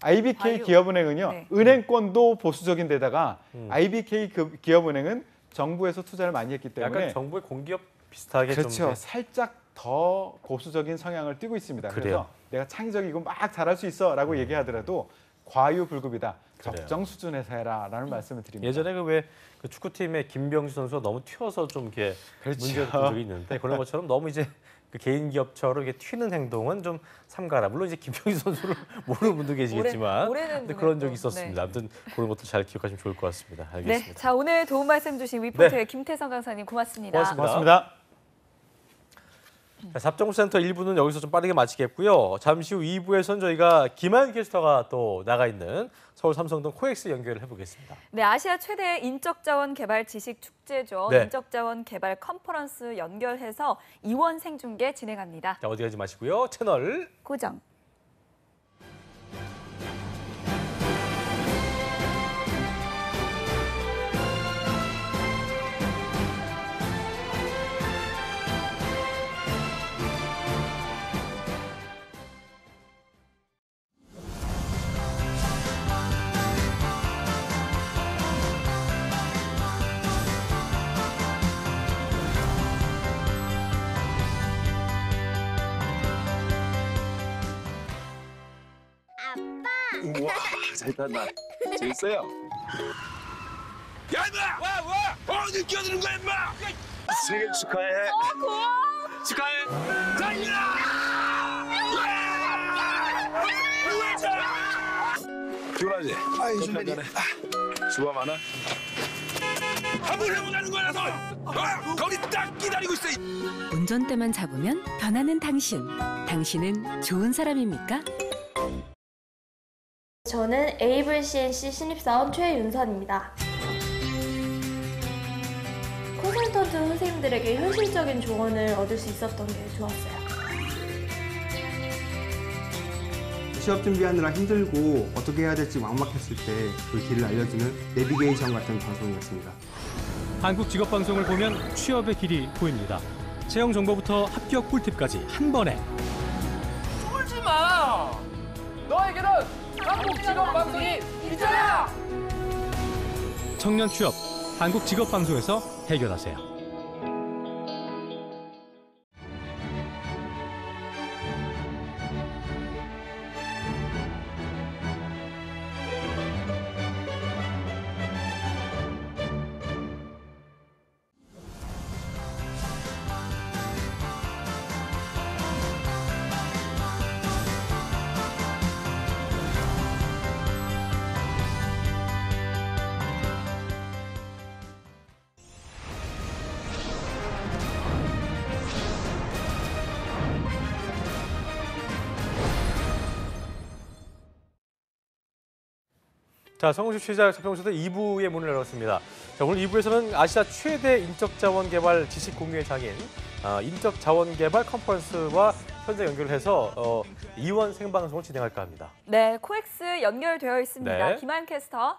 IBK 과유. 기업은행은요. 네. 은행권도 보수적인 데다가 IBK 기업은행은 정부에서 투자를 많이 했기 때문에 약간 정부의 공기업 비슷하게 그렇죠. 좀 살짝 더 보수적인 성향을 띠고 있습니다. 그래요. 그래서 내가 창의적이고 막 잘할 수 있어라고 얘기하더라도 과유불급이다. 그래요. 적정 수준에서 해라라는 말씀을 드립니다. 예전에 그 축구팀의 김병지 선수가 너무 튀어서 좀 이렇게 그렇죠. 문제가 된 적이 있는데 그런 것처럼 너무 이제 그 개인 기업처럼 이렇게 튀는 행동은 좀 삼가라. 물론 이제 김병지 선수를 모르는 분도 계시겠지만 모르는 근데 분은 그런 또, 적이 있었습니다. 아무튼 그런 것도 잘 기억하시면 좋을 것 같습니다. 알겠습니다. 네, 자 오늘 도움 말씀 주신 위포트의 김태성 강사님 고맙습니다. 고맙습니다. 고맙습니다. 자, 잡정센터 1부는 여기서 좀 빠르게 마치겠고요. 잠시 후 2부에서는 저희가 김한 캐스터가 또 나가 있는 서울 삼성동 코엑스 연결을 해보겠습니다. 네, 아시아 최대 인적자원 개발 지식 축제죠. 네. 인적자원 개발 컨퍼런스 연결해서 이원 생중계 진행합니다. 자, 어디 가지 마시고요. 채널 고정. 우와 잘 탔나 재밌어요? 야 임마! 와! 어딜 끼어드는 거야 임마! 생일 축하해 축하해! 달려! 피곤하지? 아이 커피 한 잔해 수고 많아 한번 해보자는 거라서 거기 딱 기다리고 있어 운전대만 잡으면 변하는 당신. 당신은 좋은 사람입니까? 저는 에이블 CNC 신입사원 최윤선입니다. 콘설턴트 선생님들에게 현실적인 조언을 얻을 수 있었던 게 좋았어요. 취업 준비하느라 힘들고 어떻게 해야 될지 막막했을 때 그 길을 알려주는 내비게이션 같은 방송이었습니다. 한국 직업방송을 보면 취업의 길이 보입니다. 채용 정보부터 합격 꿀팁까지 한 번에. 쫄지 마! 너에게는 한국 직업 방송이 있잖아! 청년 취업 한국 직업방송에서 해결하세요. 자, 성공식 취재자 자평소대 2부의 문을 열었습니다. 자, 오늘 2부에서는 아시아 최대 인적자원개발 지식 공유의 장인 인적자원개발 컨퍼런스와 현장 연결을 해서 이원 생방송을 진행할까 합니다. 네, 코엑스 연결되어 있습니다. 네. 김한 캐스터.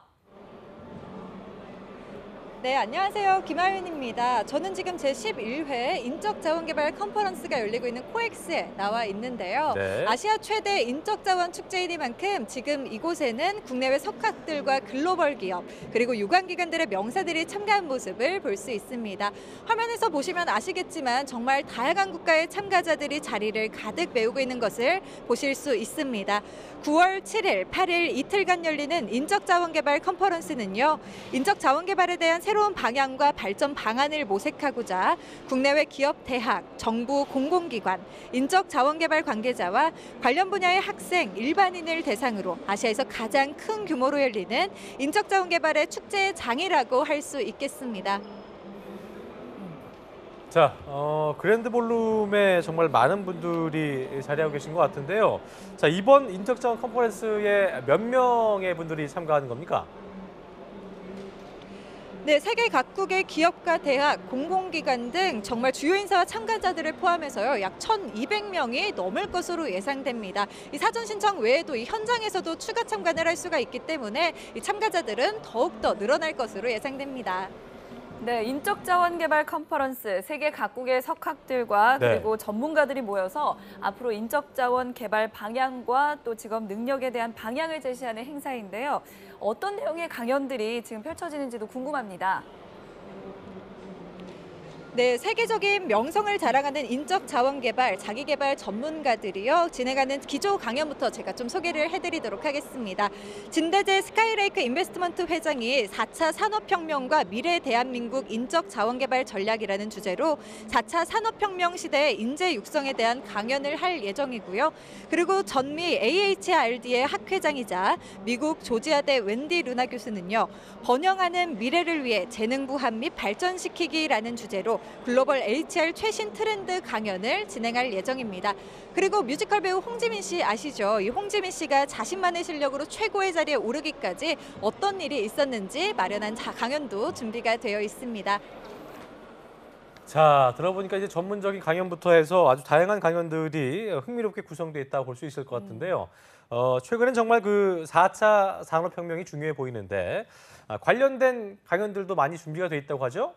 네, 안녕하세요. 김하윤입니다. 저는 지금 제11회 인적자원개발 컨퍼런스가 열리고 있는 코엑스에 나와 있는데요. 네. 아시아 최대 인적자원 축제이니만큼 지금 이곳에는 국내외 석학들과 글로벌 기업 그리고 유관기관들의 명사들이 참가한 모습을 볼 수 있습니다. 화면에서 보시면 아시겠지만 정말 다양한 국가의 참가자들이 자리를 가득 메우고 있는 것을 보실 수 있습니다. 9월 7일, 8일 이틀간 열리는 인적자원개발 컨퍼런스는요. 인적자원개발에 대한 새로운 방향과 발전 방안을 모색하고자 국내외 기업, 대학, 정부, 공공기관, 인적자원개발 관계자와 관련 분야의 학생, 일반인을 대상으로 아시아에서 가장 큰 규모로 열리는 인적자원개발의 축제의 장이라고 할 수 있겠습니다. 자, 그랜드 볼룸에 정말 많은 분들이 자리하고 계신 것 같은데요. 자, 이번 인적자원 컨퍼런스에 몇 명의 분들이 참가하는 겁니까? 네, 세계 각국의 기업과 대학, 공공기관 등 정말 주요 인사와 참가자들을 포함해서요, 약 1,200명이 넘을 것으로 예상됩니다. 이 사전 신청 외에도 이 현장에서도 추가 참관을 할 수가 있기 때문에 이 참가자들은 더욱더 늘어날 것으로 예상됩니다. 네, 인적자원개발 컨퍼런스 세계 각국의 석학들과 네. 그리고 전문가들이 모여서 앞으로 인적자원 개발 방향과 또 직업 능력에 대한 방향을 제시하는 행사인데요. 어떤 내용의 강연들이 지금 펼쳐지는지도 궁금합니다. 네, 세계적인 명성을 자랑하는 인적자원개발, 자기개발 전문가들이요. 진행하는 기조 강연부터 제가 좀 소개를 해드리도록 하겠습니다. 진대재 스카이레이크 인베스트먼트 회장이 4차 산업혁명과 미래 대한민국 인적자원개발 전략이라는 주제로 4차 산업혁명 시대의 인재 육성에 대한 강연을 할 예정이고요. 그리고 전미 AHRD의 학회장이자 미국 조지아대 웬디 루나 교수는요. 번영하는 미래를 위해 재능부 한미 발전시키기라는 주제로 글로벌 HR 최신 트렌드 강연을 진행할 예정입니다. 그리고 뮤지컬 배우 홍지민 씨 아시죠? 이 홍지민 씨가 자신만의 실력으로 최고의 자리에 오르기까지 어떤 일이 있었는지 마련한 강연도 준비가 되어 있습니다. 자, 들어보니까 이제 전문적인 강연부터 해서 아주 다양한 강연들이 흥미롭게 구성되어 있다고 볼 수 있을 것 같은데요. 최근엔 정말 그 4차 산업혁명이 중요해 보이는데 관련된 강연들도 많이 준비가 돼 있다고 하죠?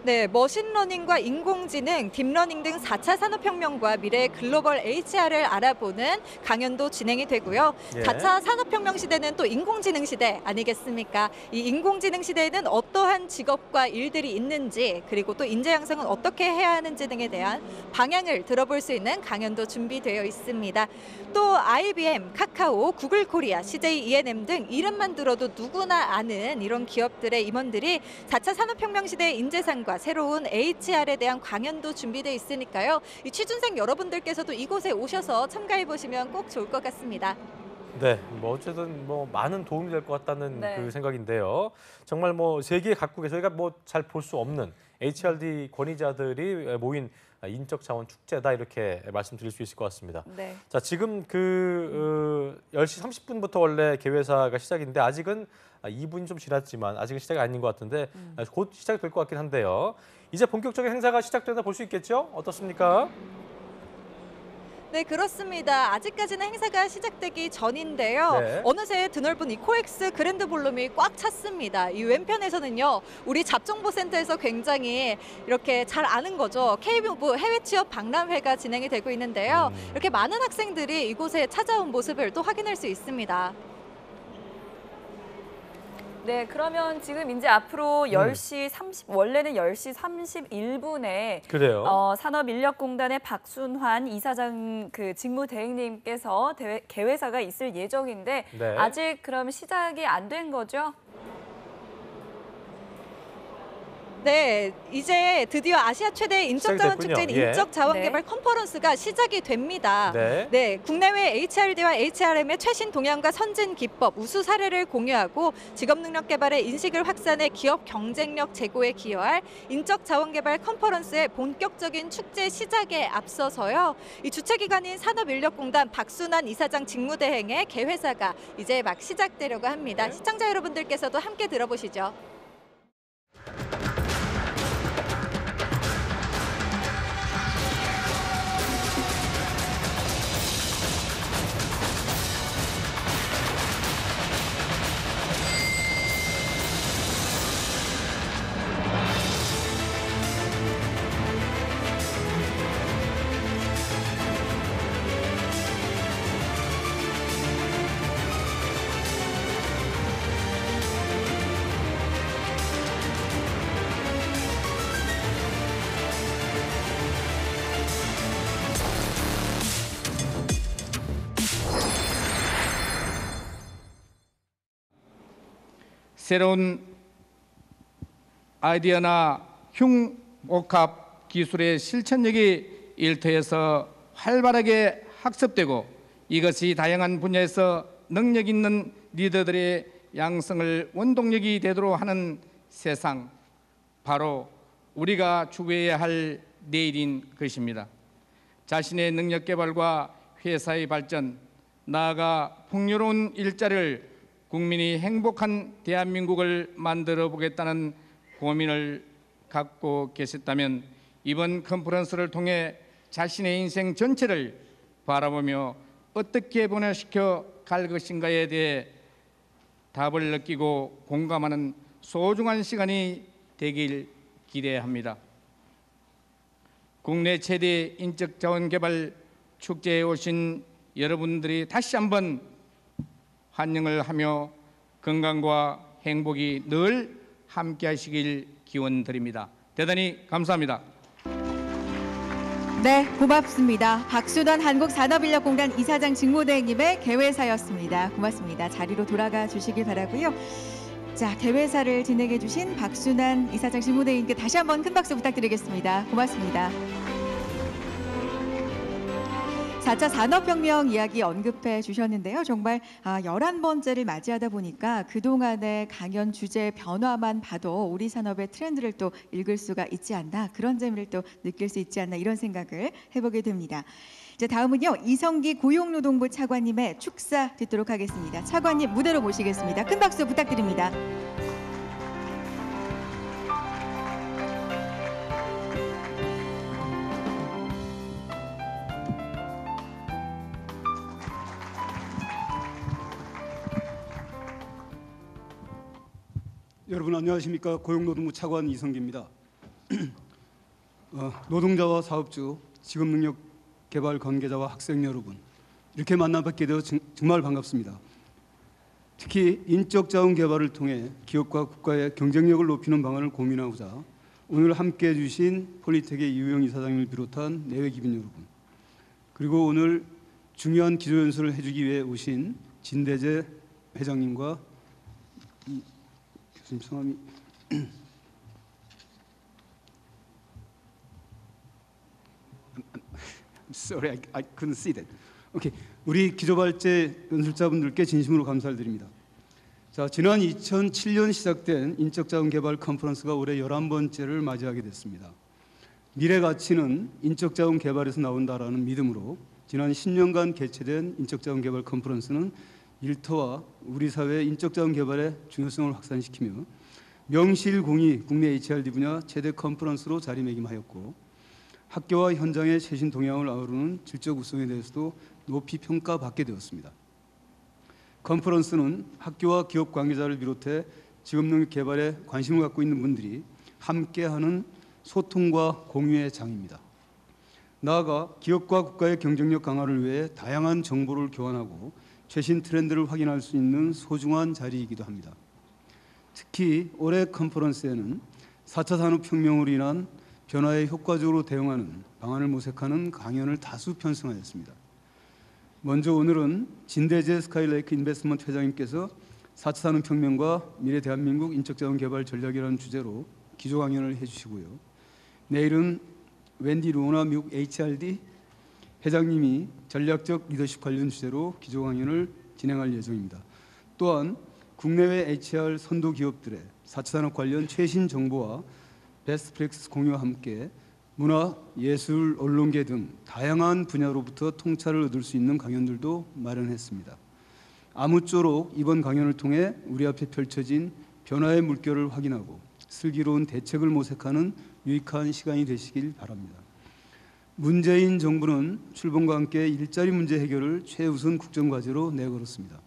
네, 머신러닝과 인공지능, 딥러닝 등 4차 산업혁명과 미래의 글로벌 HR을 알아보는 강연도 진행이 되고요. 예. 4차 산업혁명 시대는 또 인공지능 시대 아니겠습니까? 이 인공지능 시대에는 어떠한 직업과 일들이 있는지 그리고 또 인재 양성은 어떻게 해야 하는지 등에 대한 방향을 들어볼 수 있는 강연도 준비되어 있습니다. 또 IBM, 카카오, 구글 코리아, CJ E&M 등 이름만 들어도 누구나 아는 이런 기업들의 임원들이 4차 산업혁명 시대의 인재상과 새로운 HR에 대한 강연도 준비되어 있으니까요. 이 취준생 여러분들께서도 이곳에 오셔서 참가해 보시면 꼭 좋을 것 같습니다. 네, 뭐 어쨌든 뭐 많은 도움이 될 것 같다는 네. 그 생각인데요. 정말 뭐 세계 각국에 저희가 뭐 잘 볼 수 없는 HRD 권위자들이 모인 인적자원 축제다 이렇게 말씀드릴 수 있을 것 같습니다. 네. 자, 지금 그 10시 30분부터 원래 개회사가 시작인데 아직은 2분이 좀 지났지만 아직은 시작이 아닌 것 같은데 곧 시작이 될 것 같긴 한데요. 이제 본격적인 행사가 시작된다 볼 수 있겠죠? 어떻습니까? 네, 그렇습니다. 아직까지는 행사가 시작되기 전인데요. 네. 어느새 드넓은 이 코엑스 그랜드 볼룸이 꽉 찼습니다. 이 왼편에서는요, 우리 잡정보센터에서 굉장히 이렇게 잘 아는 거죠. K무브 해외 취업 박람회가 진행이 되고 있는데요. 이렇게 많은 학생들이 이곳에 찾아온 모습을 또 확인할 수 있습니다. 네, 그러면 지금 이제 앞으로 10시 30, 원래는 10시 31분에 그래요. 산업인력공단의 박순환 이사장 그 직무대행님께서 개회사가 있을 예정인데 네. 아직 그럼 시작이 안 된 거죠? 네, 이제 드디어 아시아 최대 인적자원 시작됐군요. 축제인 예. 인적자원개발 컨퍼런스가 시작이 됩니다. 네. 국내외 HRD와 HRM의 최신 동향과 선진 기법, 우수 사례를 공유하고 직업 능력 개발의 인식을 확산해 기업 경쟁력 제고에 기여할 인적자원개발 컨퍼런스의 본격적인 축제 시작에 앞서서요. 이 주최기관인 산업인력공단 박순환 이사장 직무대행의 개회사가 이제 막 시작되려고 합니다. 시청자 여러분들께서도 함께 들어보시죠. 새로운 아이디어나 흉옥합 기술의 실천력이 일터에서 활발하게 학습되고 이것이 다양한 분야에서 능력 있는 리더들의 양성을 원동력이 되도록 하는 세상, 바로 우리가 추구해야 할 내일인 것입니다. 자신의 능력 개발과 회사의 발전, 나아가 풍요로운 일자리를 국민이 행복한 대한민국을 만들어 보겠다는 고민을 갖고 계셨다면 이번 컨퍼런스를 통해 자신의 인생 전체를 바라보며 어떻게 변화시켜 갈 것인가에 대해 답을 느끼고 공감하는 소중한 시간이 되길 기대합니다. 국내 최대 인적자원개발 축제에 오신 여러분들이 다시 한번 환영을 하며 건강과 행복이 늘 함께 하시길 기원드립니다. 대단히 감사합니다. 네, 고맙습니다. 박순환 한국산업인력공단 이사장 직무대행님의 개회사였습니다. 고맙습니다. 자리로 돌아가 주시길 바라고요. 자, 개회사를 진행해 주신 박순환 이사장 직무대행님께 다시 한번 큰 박수 부탁드리겠습니다. 고맙습니다. 4차 산업혁명 이야기 언급해 주셨는데요. 정말 11번째를 맞이하다 보니까 그동안의 강연 주제 변화만 봐도 우리 산업의 트렌드를 또 읽을 수가 있지 않나, 그런 재미를 또 느낄 수 있지 않나, 이런 생각을 해보게 됩니다. 이제 다음은요, 이성기 고용노동부 차관님의 축사 듣도록 하겠습니다. 차관님 무대로 모시겠습니다. 큰 박수 부탁드립니다. 여러분 안녕하십니까. 고용노동부 차관 이성기입니다. 노동자와 사업주, 직업능력개발 관계자와 학생 여러분, 이렇게 만나뵙게 되어 정말 반갑습니다. 특히 인적자원 개발을 통해 기업과 국가의 경쟁력을 높이는 방안을 고민하고자 오늘 함께해 주신 폴리텍의 이우영 이사장님을 비롯한 내외 기빈 여러분, 그리고 오늘 중요한 기조연설을 해주기 위해 오신 진대재 회장님과 교수님 성함이 Sorry, I couldn't see that. 오케이, 우리 기조발제 연설자분들께 진심으로 감사를 드립니다. 자, 지난 2007년 시작된 인적자원개발 컨퍼런스가 올해 11번째를 맞이하게 됐습니다. 미래 가치는 인적자원 개발에서 나온다라는 믿음으로 지난 10년간 개최된 인적자원개발 컨퍼런스는 일터와 우리 사회의 인적자원 개발의 중요성을 확산시키며 명실공히 국내 HRD 분야 최대 컨퍼런스로 자리매김하였고, 학교와 현장의 최신 동향을 아우르는 질적 우수성에 대해서도 높이 평가받게 되었습니다. 컨퍼런스는 학교와 기업 관계자를 비롯해 직업능력 개발에 관심을 갖고 있는 분들이 함께하는 소통과 공유의 장입니다. 나아가 기업과 국가의 경쟁력 강화를 위해 다양한 정보를 교환하고 최신 트렌드를 확인할 수 있는 소중한 자리이기도 합니다. 특히 올해 컨퍼런스에는 4차 산업혁명으로 인한 변화에 효과적으로 대응하는 방안을 모색하는 강연을 다수 편성하였습니다. 먼저 오늘은 진대재 스카이레이크 인베스트먼트 회장님께서 4차 산업혁명과 미래 대한민국 인적자원 개발 전략이라는 주제로 기조 강연을 해주시고요. 내일은 웬디 루오나 미국 HRD 회장님이 전략적 리더십 관련 주제로 기조 강연을 진행할 예정입니다. 또한 국내외 HR 선도 기업들의 4차 산업 관련 최신 정보와 베스트 프랙티스 공유와 함께 문화, 예술, 언론계 등 다양한 분야로부터 통찰을 얻을 수 있는 강연들도 마련했습니다. 아무쪼록 이번 강연을 통해 우리 앞에 펼쳐진 변화의 물결을 확인하고 슬기로운 대책을 모색하는 유익한 시간이 되시길 바랍니다. 문재인 정부는 출범과 함께 일자리 문제 해결을 최우선 국정과제로 내걸었습니다.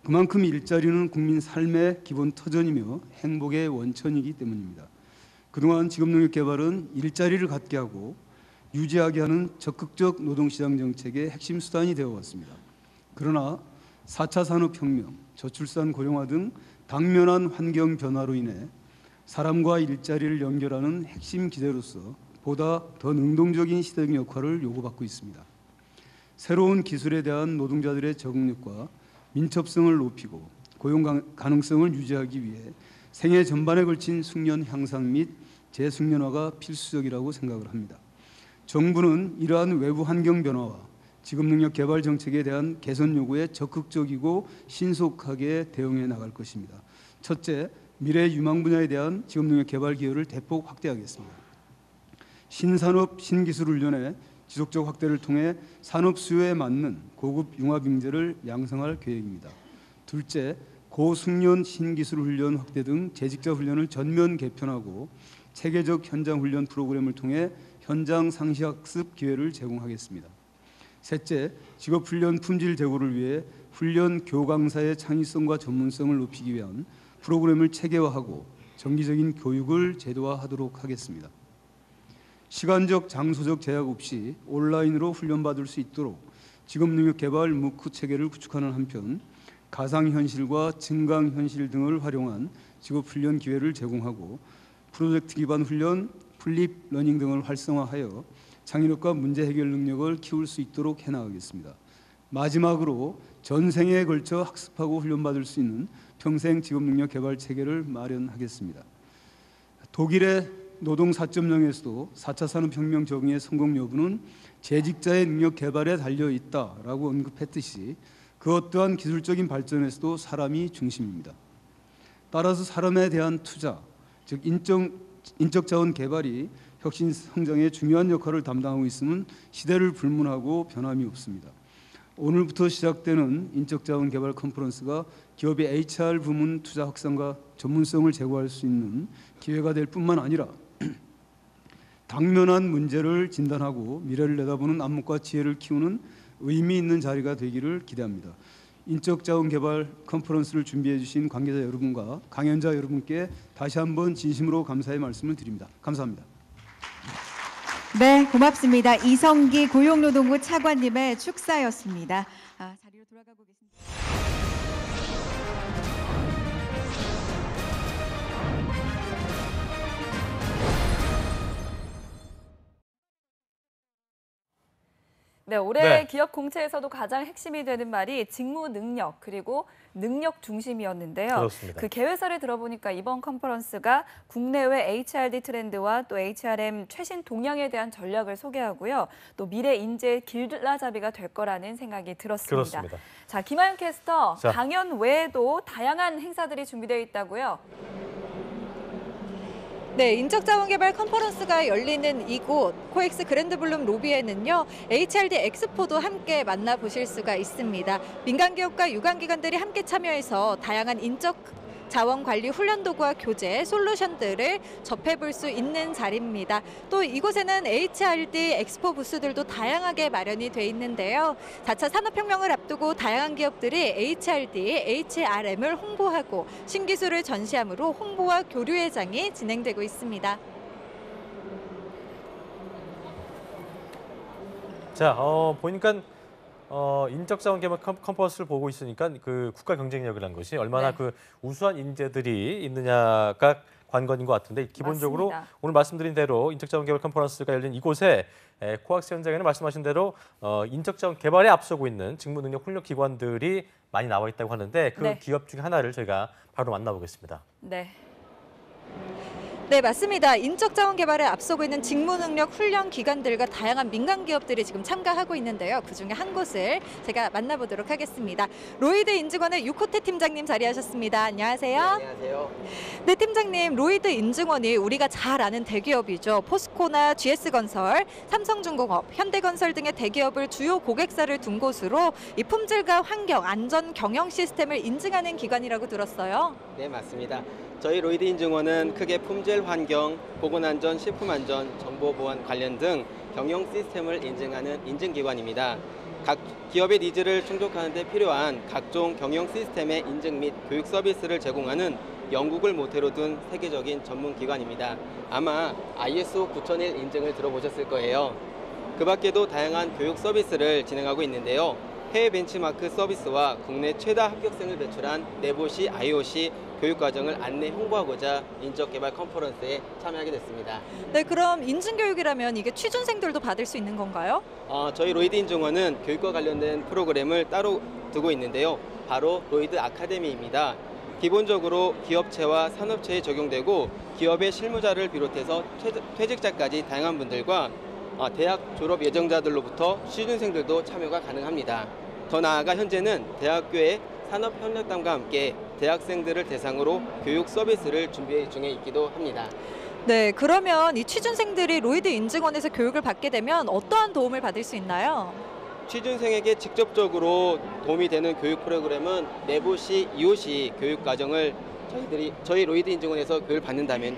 그만큼 일자리는 국민 삶의 기본 터전이며 행복의 원천이기 때문입니다. 그동안 직업능력 개발은 일자리를 갖게 하고 유지하게 하는 적극적 노동시장 정책의 핵심 수단이 되어 왔습니다. 그러나 4차 산업혁명, 저출산 고령화 등 당면한 환경 변화로 인해 사람과 일자리를 연결하는 핵심 기제로서 보다 더 능동적인 시대적 역할을 요구받고 있습니다. 새로운 기술에 대한 노동자들의 적응력과 민첩성을 높이고 고용 가능성을 유지하기 위해 생애 전반에 걸친 숙련 향상 및 재숙련화가 필수적이라고 생각을 합니다. 정부는 이러한 외부 환경 변화와 직업 능력 개발 정책에 대한 개선 요구에 적극적이고 신속하게 대응해 나갈 것입니다. 첫째, 미래 유망 분야에 대한 직업 능력 개발 기여를 대폭 확대하겠습니다. 신산업 신기술 훈련의 지속적 확대를 통해 산업 수요에 맞는 고급 융합 인재를 양성할 계획입니다. 둘째, 고숙련 신기술 훈련 확대 등 재직자 훈련을 전면 개편하고 체계적 현장 훈련 프로그램을 통해 현장 상시 학습 기회를 제공하겠습니다. 셋째, 직업 훈련 품질 제고를 위해 훈련 교강사의 창의성과 전문성을 높이기 위한 프로그램을 체계화하고 정기적인 교육을 제도화하도록 하겠습니다. 시간적, 장소적 제약 없이 온라인으로 훈련받을 수 있도록 직업능력 개발 무크 체계를 구축하는 한편 가상현실과 증강현실 등을 활용한 직업훈련 기회를 제공하고 프로젝트 기반 훈련, 플립 러닝 등을 활성화하여 창의력과 문제 해결 능력을 키울 수 있도록 해나가겠습니다. 마지막으로 전생에 걸쳐 학습하고 훈련받을 수 있는 평생 직업능력 개발 체계를 마련하겠습니다. 독일의 노동 4.0에서도 4차 산업혁명 적응의 성공 여부는 재직자의 능력 개발에 달려 있다라고 언급했듯이 그 어떠한 기술적인 발전에서도 사람이 중심입니다. 따라서 사람에 대한 투자, 즉 인적 자원 개발이 혁신 성장에 중요한 역할을 담당하고 있음은 시대를 불문하고 변함이 없습니다. 오늘부터 시작되는 인적 자원 개발 컨퍼런스가 기업의 HR 부문 투자 확산과 전문성을 제고할 수 있는 기회가 될 뿐만 아니라 당면한 문제를 진단하고 미래를 내다보는 안목과 지혜를 키우는 의미 있는 자리가 되기를 기대합니다. 인적 자원 개발 컨퍼런스를 준비해 주신 관계자 여러분과 강연자 여러분께 다시 한번 진심으로 감사의 말씀을 드립니다. 감사합니다. 네, 고맙습니다. 이성기 고용노동부 차관님의 축사였습니다. 자리로 돌아가고 계십니다. 네, 올해 네. 기업 공채에서도 가장 핵심이 되는 말이 직무 능력 그리고 능력 중심이었는데요. 그렇습니다. 그 개회사를 들어보니까 이번 컨퍼런스가 국내외 HRD 트렌드와 또 HRM 최신 동향에 대한 전략을 소개하고요. 또 미래 인재 길라잡이가 될 거라는 생각이 들었습니다. 그렇습니다. 자, 김하윤 캐스터, 자. 강연 외에도 다양한 행사들이 준비되어 있다고요? 네, 인적자원개발 컨퍼런스가 열리는 이곳 코엑스 그랜드블룸 로비에는요. HRD 엑스포도 함께 만나보실 수가 있습니다. 민간기업과 유관기관들이 함께 참여해서 다양한 인적자원관리 훈련 도구와 교재, 솔루션들을 접해볼 수 있는 자리입니다. 또 이곳에는 HRD 엑스포 부스들도 다양하게 마련이 돼 있는데요. 4차 산업혁명을 앞두고 다양한 기업들이 HRD, HRM을 홍보하고 신기술을 전시함으로 홍보와 교류 회장이 진행되고 있습니다. 자, 보니까 인적자원 개발 컨퍼런스를 보고 있으니까 그 국가 경쟁력이라는 것이 얼마나 네. 그 우수한 인재들이 있느냐가 관건인 것 같은데 기본적으로 맞습니다. 오늘 말씀드린 대로 인적자원 개발 컨퍼런스가 열린 이곳에 코엑스 현장에는 말씀하신 대로 인적자원 개발에 앞서고 있는 직무능력 훈련 기관들이 많이 나와 있다고 하는데 그 네. 기업 중에 하나를 저희가 바로 만나보겠습니다. 네. 네, 맞습니다. 인적자원 개발에 앞서고 있는 직무능력 훈련 기관들과 다양한 민간 기업들이 지금 참가하고 있는데요. 그중에 한 곳을 제가 만나보도록 하겠습니다. 로이드 인증원의 유코태 팀장님 자리하셨습니다. 안녕하세요. 네, 안녕하세요. 네, 팀장님. 로이드 인증원이 우리가 잘 아는 대기업이죠. 포스코나 GS건설, 삼성중공업, 현대건설 등의 대기업을 주요 고객사를 둔 곳으로 이 품질과 환경, 안전, 경영 시스템을 인증하는 기관이라고 들었어요. 네, 맞습니다. 저희 로이드 인증원은 크게 품질 환경, 보건안전, 식품안전, 정보보안 관련 등 경영 시스템을 인증하는 인증기관입니다. 각 기업의 니즈를 충족하는 데 필요한 각종 경영 시스템의 인증 및 교육 서비스를 제공하는 영국을 모태로 둔 세계적인 전문기관입니다. 아마 ISO 9001 인증을 들어보셨을 거예요. 그 밖에도 다양한 교육 서비스를 진행하고 있는데요. 해외 벤치마크 서비스와 국내 최다 합격생을 배출한 네보시 IOC 교육과정을 안내 홍보하고자 인적개발 컨퍼런스에 참여하게 됐습니다. 네, 그럼 인증교육이라면 이게 취준생들도 받을 수 있는 건가요? 저희 로이드 인증원은 교육과 관련된 프로그램을 따로 두고 있는데요. 바로 로이드 아카데미입니다. 기본적으로 기업체와 산업체에 적용되고 기업의 실무자를 비롯해서 퇴직자까지 다양한 분들과 대학 졸업 예정자들로부터 취준생들도 참여가 가능합니다. 더 나아가 현재는 대학교의 산업협력단과 함께 대학생들을 대상으로 교육 서비스를 준비 중에 있기도 합니다. 네, 그러면 이 취준생들이 로이드 인증원에서 교육을 받게 되면 어떠한 도움을 받을 수 있나요? 취준생에게 직접적으로 도움이 되는 교육 프로그램은 네보시 IOC 교육과정을 저희 로이드 인증원에서 교육을 받는다면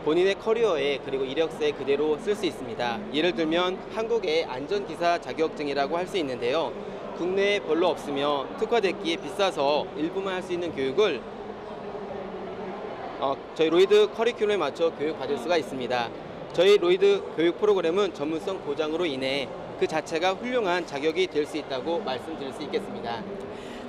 본인의 커리어에 그리고 이력서에 그대로 쓸 수 있습니다. 예를 들면 한국의 안전기사 자격증이라고 할 수 있는데요. 국내에 별로 없으며 특화됐기에 비싸서 일부만 할 수 있는 교육을 저희 로이드 커리큘럼에 맞춰 교육받을 수가 있습니다. 저희 로이드 교육 프로그램은 전문성 보장으로 인해 그 자체가 훌륭한 자격이 될 수 있다고 말씀드릴 수 있겠습니다.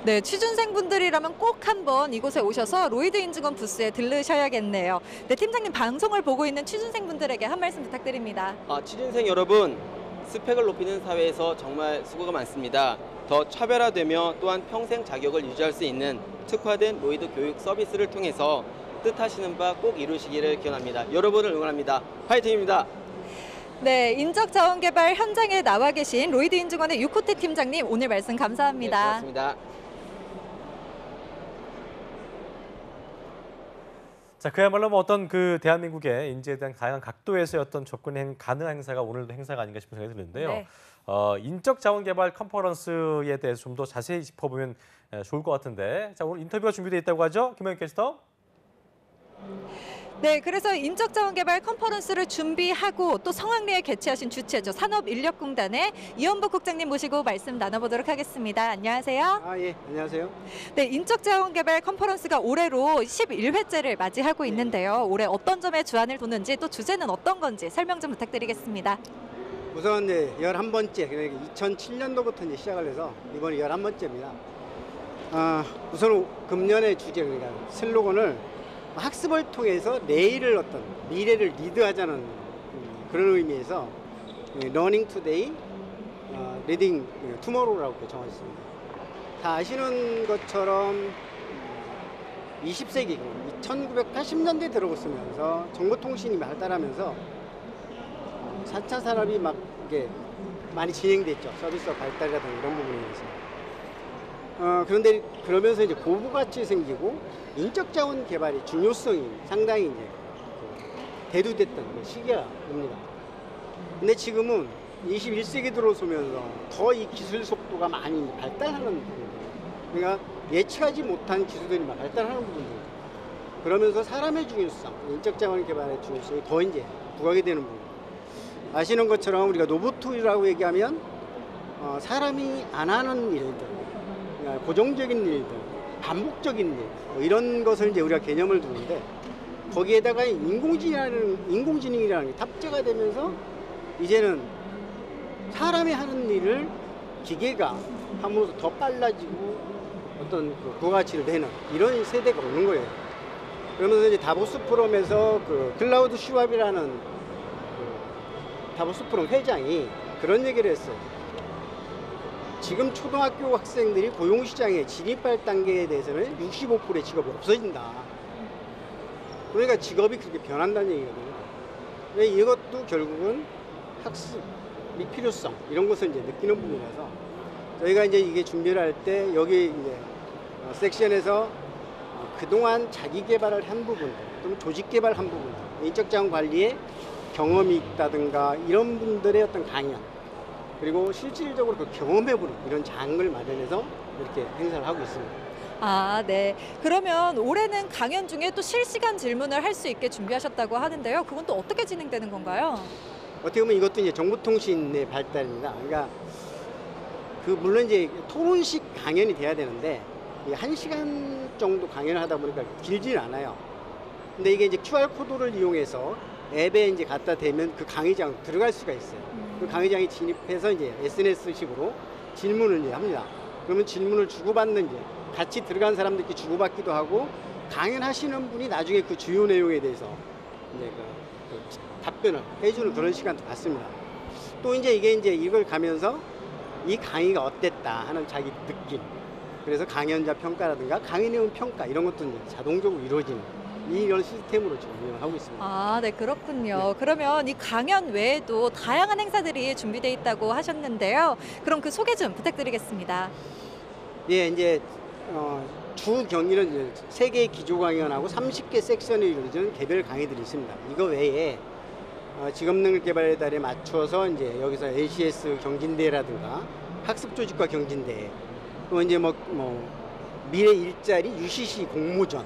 네, 취준생분들이라면 꼭 한번 이곳에 오셔서 로이드 인증원 부스에 들르셔야겠네요. 네, 팀장님, 방송을 보고 있는 취준생분들에게 한 말씀 부탁드립니다. 취준생 여러분, 스펙을 높이는 사회에서 정말 수고가 많습니다. 더 차별화되며 또한 평생 자격을 유지할 수 있는 특화된 로이드 교육 서비스를 통해서 뜻하시는 바 꼭 이루시기를 기원합니다. 여러분을 응원합니다. 화이팅입니다. 네, 인적자원개발 현장에 나와 계신 로이드 인증원의 유코테 팀장님, 오늘 말씀 감사합니다. 네, 고맙습니다. 자, 그야말로 어떤 그 대한민국의 인재에 대한 다양한 각도에서의 어떤 접근이 가능한 행사가 오늘도 행사가 아닌가 싶은 생각이 드는데요. 네. 인적 자원개발 컨퍼런스에 대해서 좀 더 자세히 짚어보면 좋을 것 같은데, 자, 오늘 인터뷰가 준비되어 있다고 하죠, 김영희 캐스터? 네, 그래서 인적자원개발 컨퍼런스를 준비하고 또 성황리에 개최하신 주체죠. 산업인력공단의 이현복 국장님 모시고 말씀 나눠보도록 하겠습니다. 안녕하세요. 예, 안녕하세요. 네, 인적자원개발 컨퍼런스가 올해로 11회째를 맞이하고 있는데요. 올해 어떤 점에 주안을 뒀는지 또 주제는 어떤 건지 설명 좀 부탁드리겠습니다. 우선 11번째, 그러니까 2007년도부터 이제 시작을 해서 이번이 11번째입니다. 우선 금년의 주제, 그러니까 슬로건을 학습을 통해서 내일을 어떤 미래를 리드하자는 그런 의미에서 Learning Today, Leading Tomorrow라고 정했습니다. 다 아시는 것처럼 20세기 1980년대 들어오면서 정보통신이 발달하면서 4차 산업이 막 이게 많이 진행됐죠. 서비스와 발달이라든가 이런 부분에 의해서. 그런데 그러면서 이제 고부가치 생기고 인적 자원 개발의 중요성이 상당히 이제 대두됐던 시기입니다. 근데 지금은 21세기 들어서면서 더 이 기술 속도가 많이 발달하는 부분들, 그러니까 예측하지 못한 기술들이 막 발달하는 부분들, 그러면서 사람의 중요성, 인적 자원 개발의 중요성이 더 이제 부각이 되는 부분. 아시는 것처럼 우리가 노브툴이라고 얘기하면 사람이 안 하는 일들, 그러니까 고정적인 일들, 반복적인 일, 이런 것을 이제 우리가 개념을 두는데, 거기에다가 인공지능이라는 게 탑재가 되면서 이제는 사람이 하는 일을 기계가 함으로써 더 빨라지고 어떤 부가가치를 내는 이런 세대가 오는 거예요. 그러면서 이제 다보스 포럼에서 클라우드 슈왑이라는 다보스 포럼 회장이 그런 얘기를 했어요. 지금 초등학교 학생들이 고용시장에 진입할 단계에 대해서는 65%의 직업이 없어진다. 그러니까 직업이 그렇게 변한다는 얘기거든요. 근데 이것도 결국은 학습, 필요성 이런 것을 이제 느끼는 부분이라서 저희가 이제 이게 준비를 할 때 여기 이제 섹션에서 그동안 자기 개발을 한 부분들, 또는 조직 개발한 부분들, 인적 자원 관리에 경험이 있다든가 이런 분들의 어떤 강연, 그리고 실질적으로 그 경험해보는 이런 장을 마련해서 이렇게 행사를 하고 있습니다. 네. 그러면 올해는 강연 중에 또 실시간 질문을 할 수 있게 준비하셨다고 하는데요. 그건 또 어떻게 진행되는 건가요? 어떻게 보면 이것도 이제 정보통신의 발달입니다. 그러니까 물론 이제 토론식 강연이 돼야 되는데 1시간 정도 강연을 하다 보니까 길지는 않아요. 근데 이게 이제 QR 코드를 이용해서 앱에 이제 갖다 대면 그 강의장 들어갈 수가 있어요. 그 강의장이 진입해서 이제 SNS식으로 질문을 이제 합니다. 그러면 질문을 주고받는 이제 같이 들어간 사람들끼리 주고받기도 하고 강연하시는 분이 나중에 그 주요 내용에 대해서 이제 그 답변을 해주는 그런 시간도 갖습니다. 또 이제 이걸 가면서 이 강의가 어땠다 하는 자기 느낌. 그래서 강연자 평가라든가 강의 내용 평가 이런 것도 이제 자동적으로 이루어지는 이런 시스템으로 지금 운영하고 있습니다. 아, 네, 그렇군요. 그러면 이 강연 외에도 다양한 행사들이 준비되어 있다고 하셨는데요. 그럼 그 소개 좀 부탁드리겠습니다. 예, 이제 주 경기는 이제 3개의 기조 강연하고 30개 섹션이 이루어지는 개별 강의들이 있습니다. 이거 외에 직업능력 개발의 달에 맞춰서 이제 여기서 LCS 경진대회라든가 학습조직과 경진대회 또 이제 뭐 미래 일자리 UCC 공모전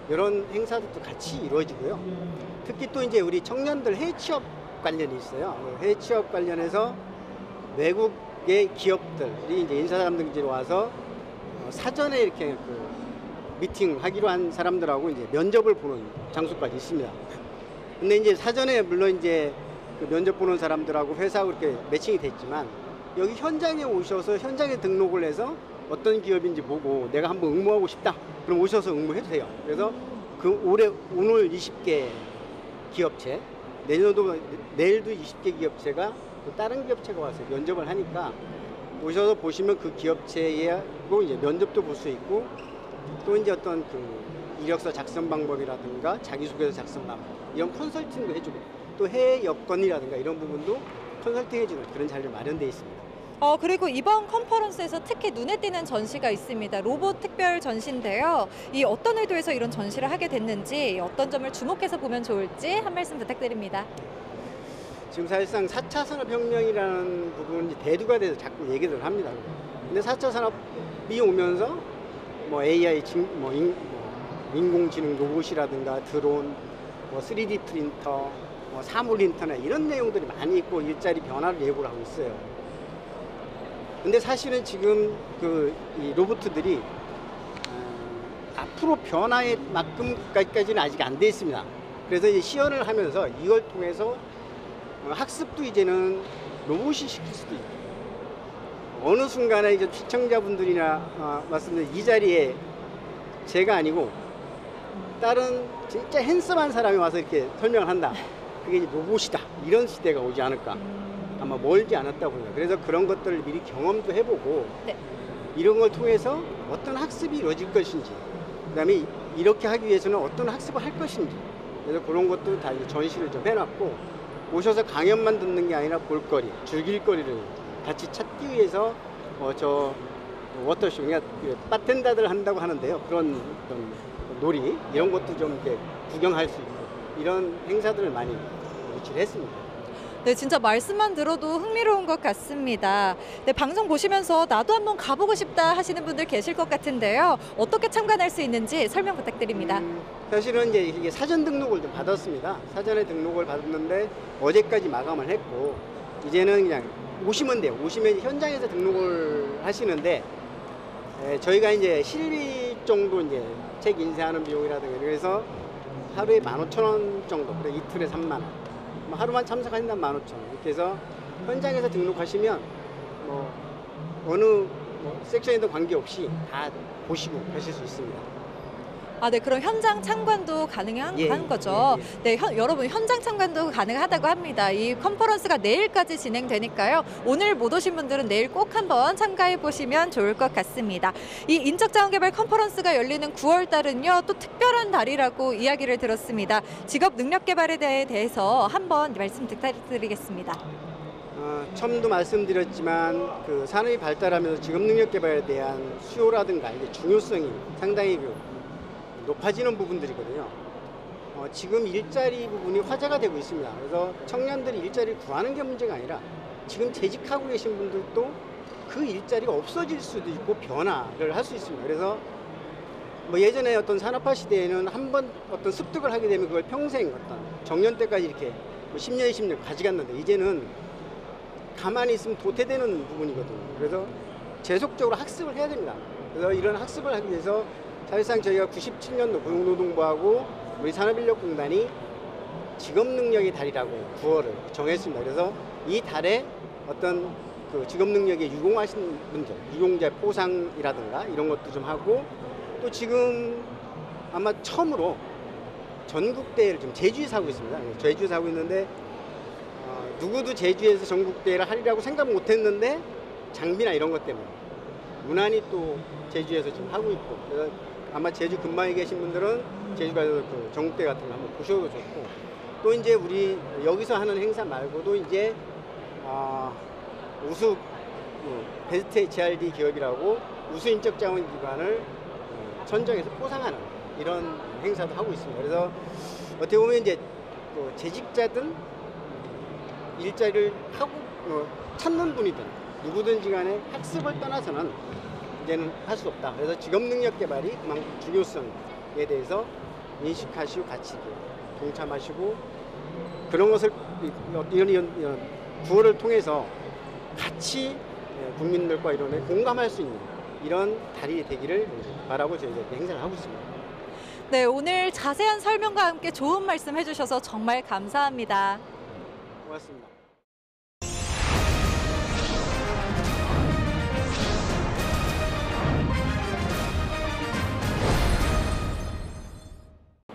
이런 행사들도 같이 이루어지고요. 특히 또 이제 우리 청년들 해외 취업 관련이 있어요. 해외 취업 관련해서 외국의 기업들이 이제 인사담당지로 와서 사전에 이렇게 그 미팅 하기로 한 사람들하고 이제 면접을 보는 장소까지 있습니다. 근데 이제 사전에 물론 이제 그 면접 보는 사람들하고 회사하고 이렇게 매칭이 됐지만 여기 현장에 오셔서 현장에 등록을 해서 어떤 기업인지 보고 내가 한번 응모하고 싶다. 그럼 오셔서 응모해도 돼요. 그래서 그 오늘 20개 기업체, 내일도 20개 기업체가 또 다른 기업체가 와서 면접을 하니까 오셔서 보시면 그 기업체하고 이제 면접도 볼 수 있고 또 이제 어떤 그 이력서 작성 방법이라든가 자기소개서 작성 방법 이런 컨설팅도 해주고 또 해외 여건이라든가 이런 부분도 컨설팅 해주는 그런 자리를 마련되어 있습니다. 그리고 이번 컨퍼런스에서 특히 눈에 띄는 전시가 있습니다. 로봇 특별 전시인데요. 이 어떤 의도에서 이런 전시를 하게 됐는지 어떤 점을 주목해서 보면 좋을지 한 말씀 부탁드립니다. 지금 사실상 4차 산업혁명이라는 부분이 대두가 돼서 자꾸 얘기를 합니다. 근데 4차 산업이 오면서 뭐 AI, 인공지능 로봇이라든가 드론, 뭐 3D 프린터, 뭐 사물 인터넷 이런 내용들이 많이 있고 일자리 변화를 예고를 하고 있어요. 근데 사실은 지금 이 로봇들이 앞으로 변화의 만큼까지는 아직 안 돼 있습니다. 그래서 이제 시연을 하면서 이걸 통해서 학습도 이제는 로봇이 시킬 수도 있고 어느 순간에 이제 시청자분들이나 말씀드린 이 자리에 제가 아니고 다른 진짜 핸섬한 사람이 와서 이렇게 설명을 한다. 그게 이제 로봇이다. 이런 시대가 오지 않을까. 아마 멀지 않았다고 봅니다. 그래서 그런 것들을 미리 경험도 해보고 이런 걸 통해서 어떤 학습이 이루어질 것인지 그다음에 이렇게 하기 위해서는 어떤 학습을 할 것인지 그래서 그런 것도 다 전시를 좀 해놨고 오셔서 강연만 듣는 게 아니라 볼거리, 즐길거리를 같이 찾기 위해서 저 워터쇼, 그러니까 바텐더들 한다고 하는데요. 그런 놀이 이런 것도 좀 이렇게 구경할 수 있고 이런 행사들을 많이 유치를 했습니다. 네, 진짜 말씀만 들어도 흥미로운 것 같습니다. 네, 방송 보시면서 나도 한번 가보고 싶다 하시는 분들 계실 것 같은데요. 어떻게 참관할 수 있는지 설명 부탁드립니다. 사실은 이제 이게 사전 등록을 좀 받았습니다. 사전에 등록을 받았는데 어제까지 마감을 했고 이제는 그냥 오시면 돼요. 오시면 현장에서 등록을 하시는데 저희가 이제 실비 정도 이제 책 인쇄하는 비용이라든가 그래서 하루에 15,000원 정도, 그래 이틀에 3만 원. 하루만 참석하신다면 15,000원. 이렇게 해서 현장에서 등록하시면 뭐 어느 섹션에도 관계없이 다 보시고 가실 수 있습니다. 네, 그럼 현장 참관도 가능한 거죠. 네, 여러분 현장 참관도 가능하다고 합니다. 이 컨퍼런스가 내일까지 진행되니까요. 오늘 못 오신 분들은 내일 꼭 한번 참가해 보시면 좋을 것 같습니다. 이 인적자원개발 컨퍼런스가 열리는 9월 달은요, 또 특별한 달이라고 이야기를 들었습니다. 직업 능력 개발에 대해서 한번 말씀 부탁드리겠습니다. 처음도 말씀드렸지만 그 산업이 발달하면서 직업 능력 개발에 대한 수요라든가 이게 중요성이 상당히 높아지는 부분들이거든요. 지금 일자리 부분이 화제가 되고 있습니다. 그래서 청년들이 일자리를 구하는 게 문제가 아니라 지금 재직하고 계신 분들도 그 일자리가 없어질 수도 있고 변화를 할 수 있습니다. 그래서 뭐 예전에 어떤 산업화 시대에는 한번 어떤 습득을 하게 되면 그걸 평생 어떤 정년 때까지 이렇게 뭐 10년, 20년 가져갔는데 이제는 가만히 있으면 도태되는 부분이거든요. 그래서 계속적으로 학습을 해야 됩니다. 그래서 이런 학습을 하기 위해서 사실상 저희가 97년도 고용노동부하고 우리 산업인력공단이 직업능력의 달이라고 9월을 정했습니다. 그래서 이 달에 어떤 그 직업 능력에 유공하신 분들, 유공자 포상이라든가 이런 것도 좀 하고 또 지금 아마 처음으로 전국 대회를 좀 제주에서 하고 있습니다. 제주에서 하고 있는데 누구도 제주에서 전국 대회를 하리라고 생각 못했는데 장비나 이런 것 때문에 무난히 또 제주에서 지금 하고 있고 그래서 아마 제주 근방에 계신 분들은 제주 가서 그 전국 대회 같은 거 한번 보셔도 좋고 또 이제 우리 여기서 하는 행사 말고도 이제 우수 베스트 HRD 기업이라고 우수 인적 자원 기관을 선정해서 포상하는 이런 행사도 하고 있습니다. 그래서 어떻게 보면 이제 재직자든 일자리를 하고 찾는 분이든 누구든지 간에 학습을 떠나서는 이제는 할 수 없다. 그래서 직업 능력 개발이 그만큼 중요성에 대해서 인식하시고 같이 동참하시고 그런 것을 이런 구호를 통해서 같이 국민들과 이런 공감할 수 있는 이런 달이 되기를 바라고 저희가 행사를 하고 있습니다. 네, 오늘 자세한 설명과 함께 좋은 말씀 해주셔서 정말 감사합니다. 고맙습니다.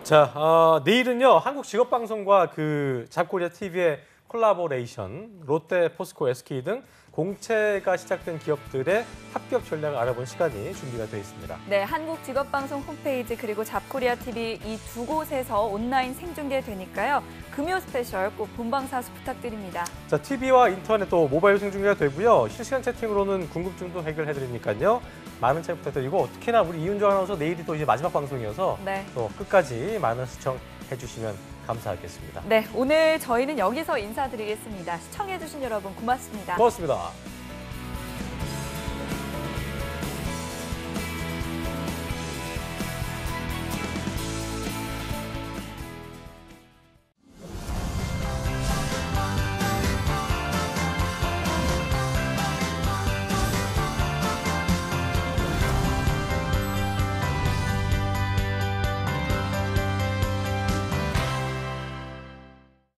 자, 내일은요 한국직업방송과 그 잡코리아 TV의 콜라보레이션, 롯데, 포스코, SK 등 공채가 시작된 기업들의 합격 전략을 알아본 시간이 준비가 되어 있습니다. 네, 한국직업방송 홈페이지 그리고 잡코리아 TV 이 두 곳에서 온라인 생중계되니까요. 금요 스페셜 꼭 본방사수 부탁드립니다. 자, TV와 인터넷 또 모바일 생중계가 되고요. 실시간 채팅으로는 궁금증도 해결해드리니까요. 많은 참여 부탁드리고 특히나 우리 이은주 아나운서 내일이 또 이제 마지막 방송이어서 네. 또 끝까지 많은 시청해주시면 감사하겠습니다. 네, 오늘 저희는 여기서 인사드리겠습니다. 시청해주신 여러분 고맙습니다. 고맙습니다.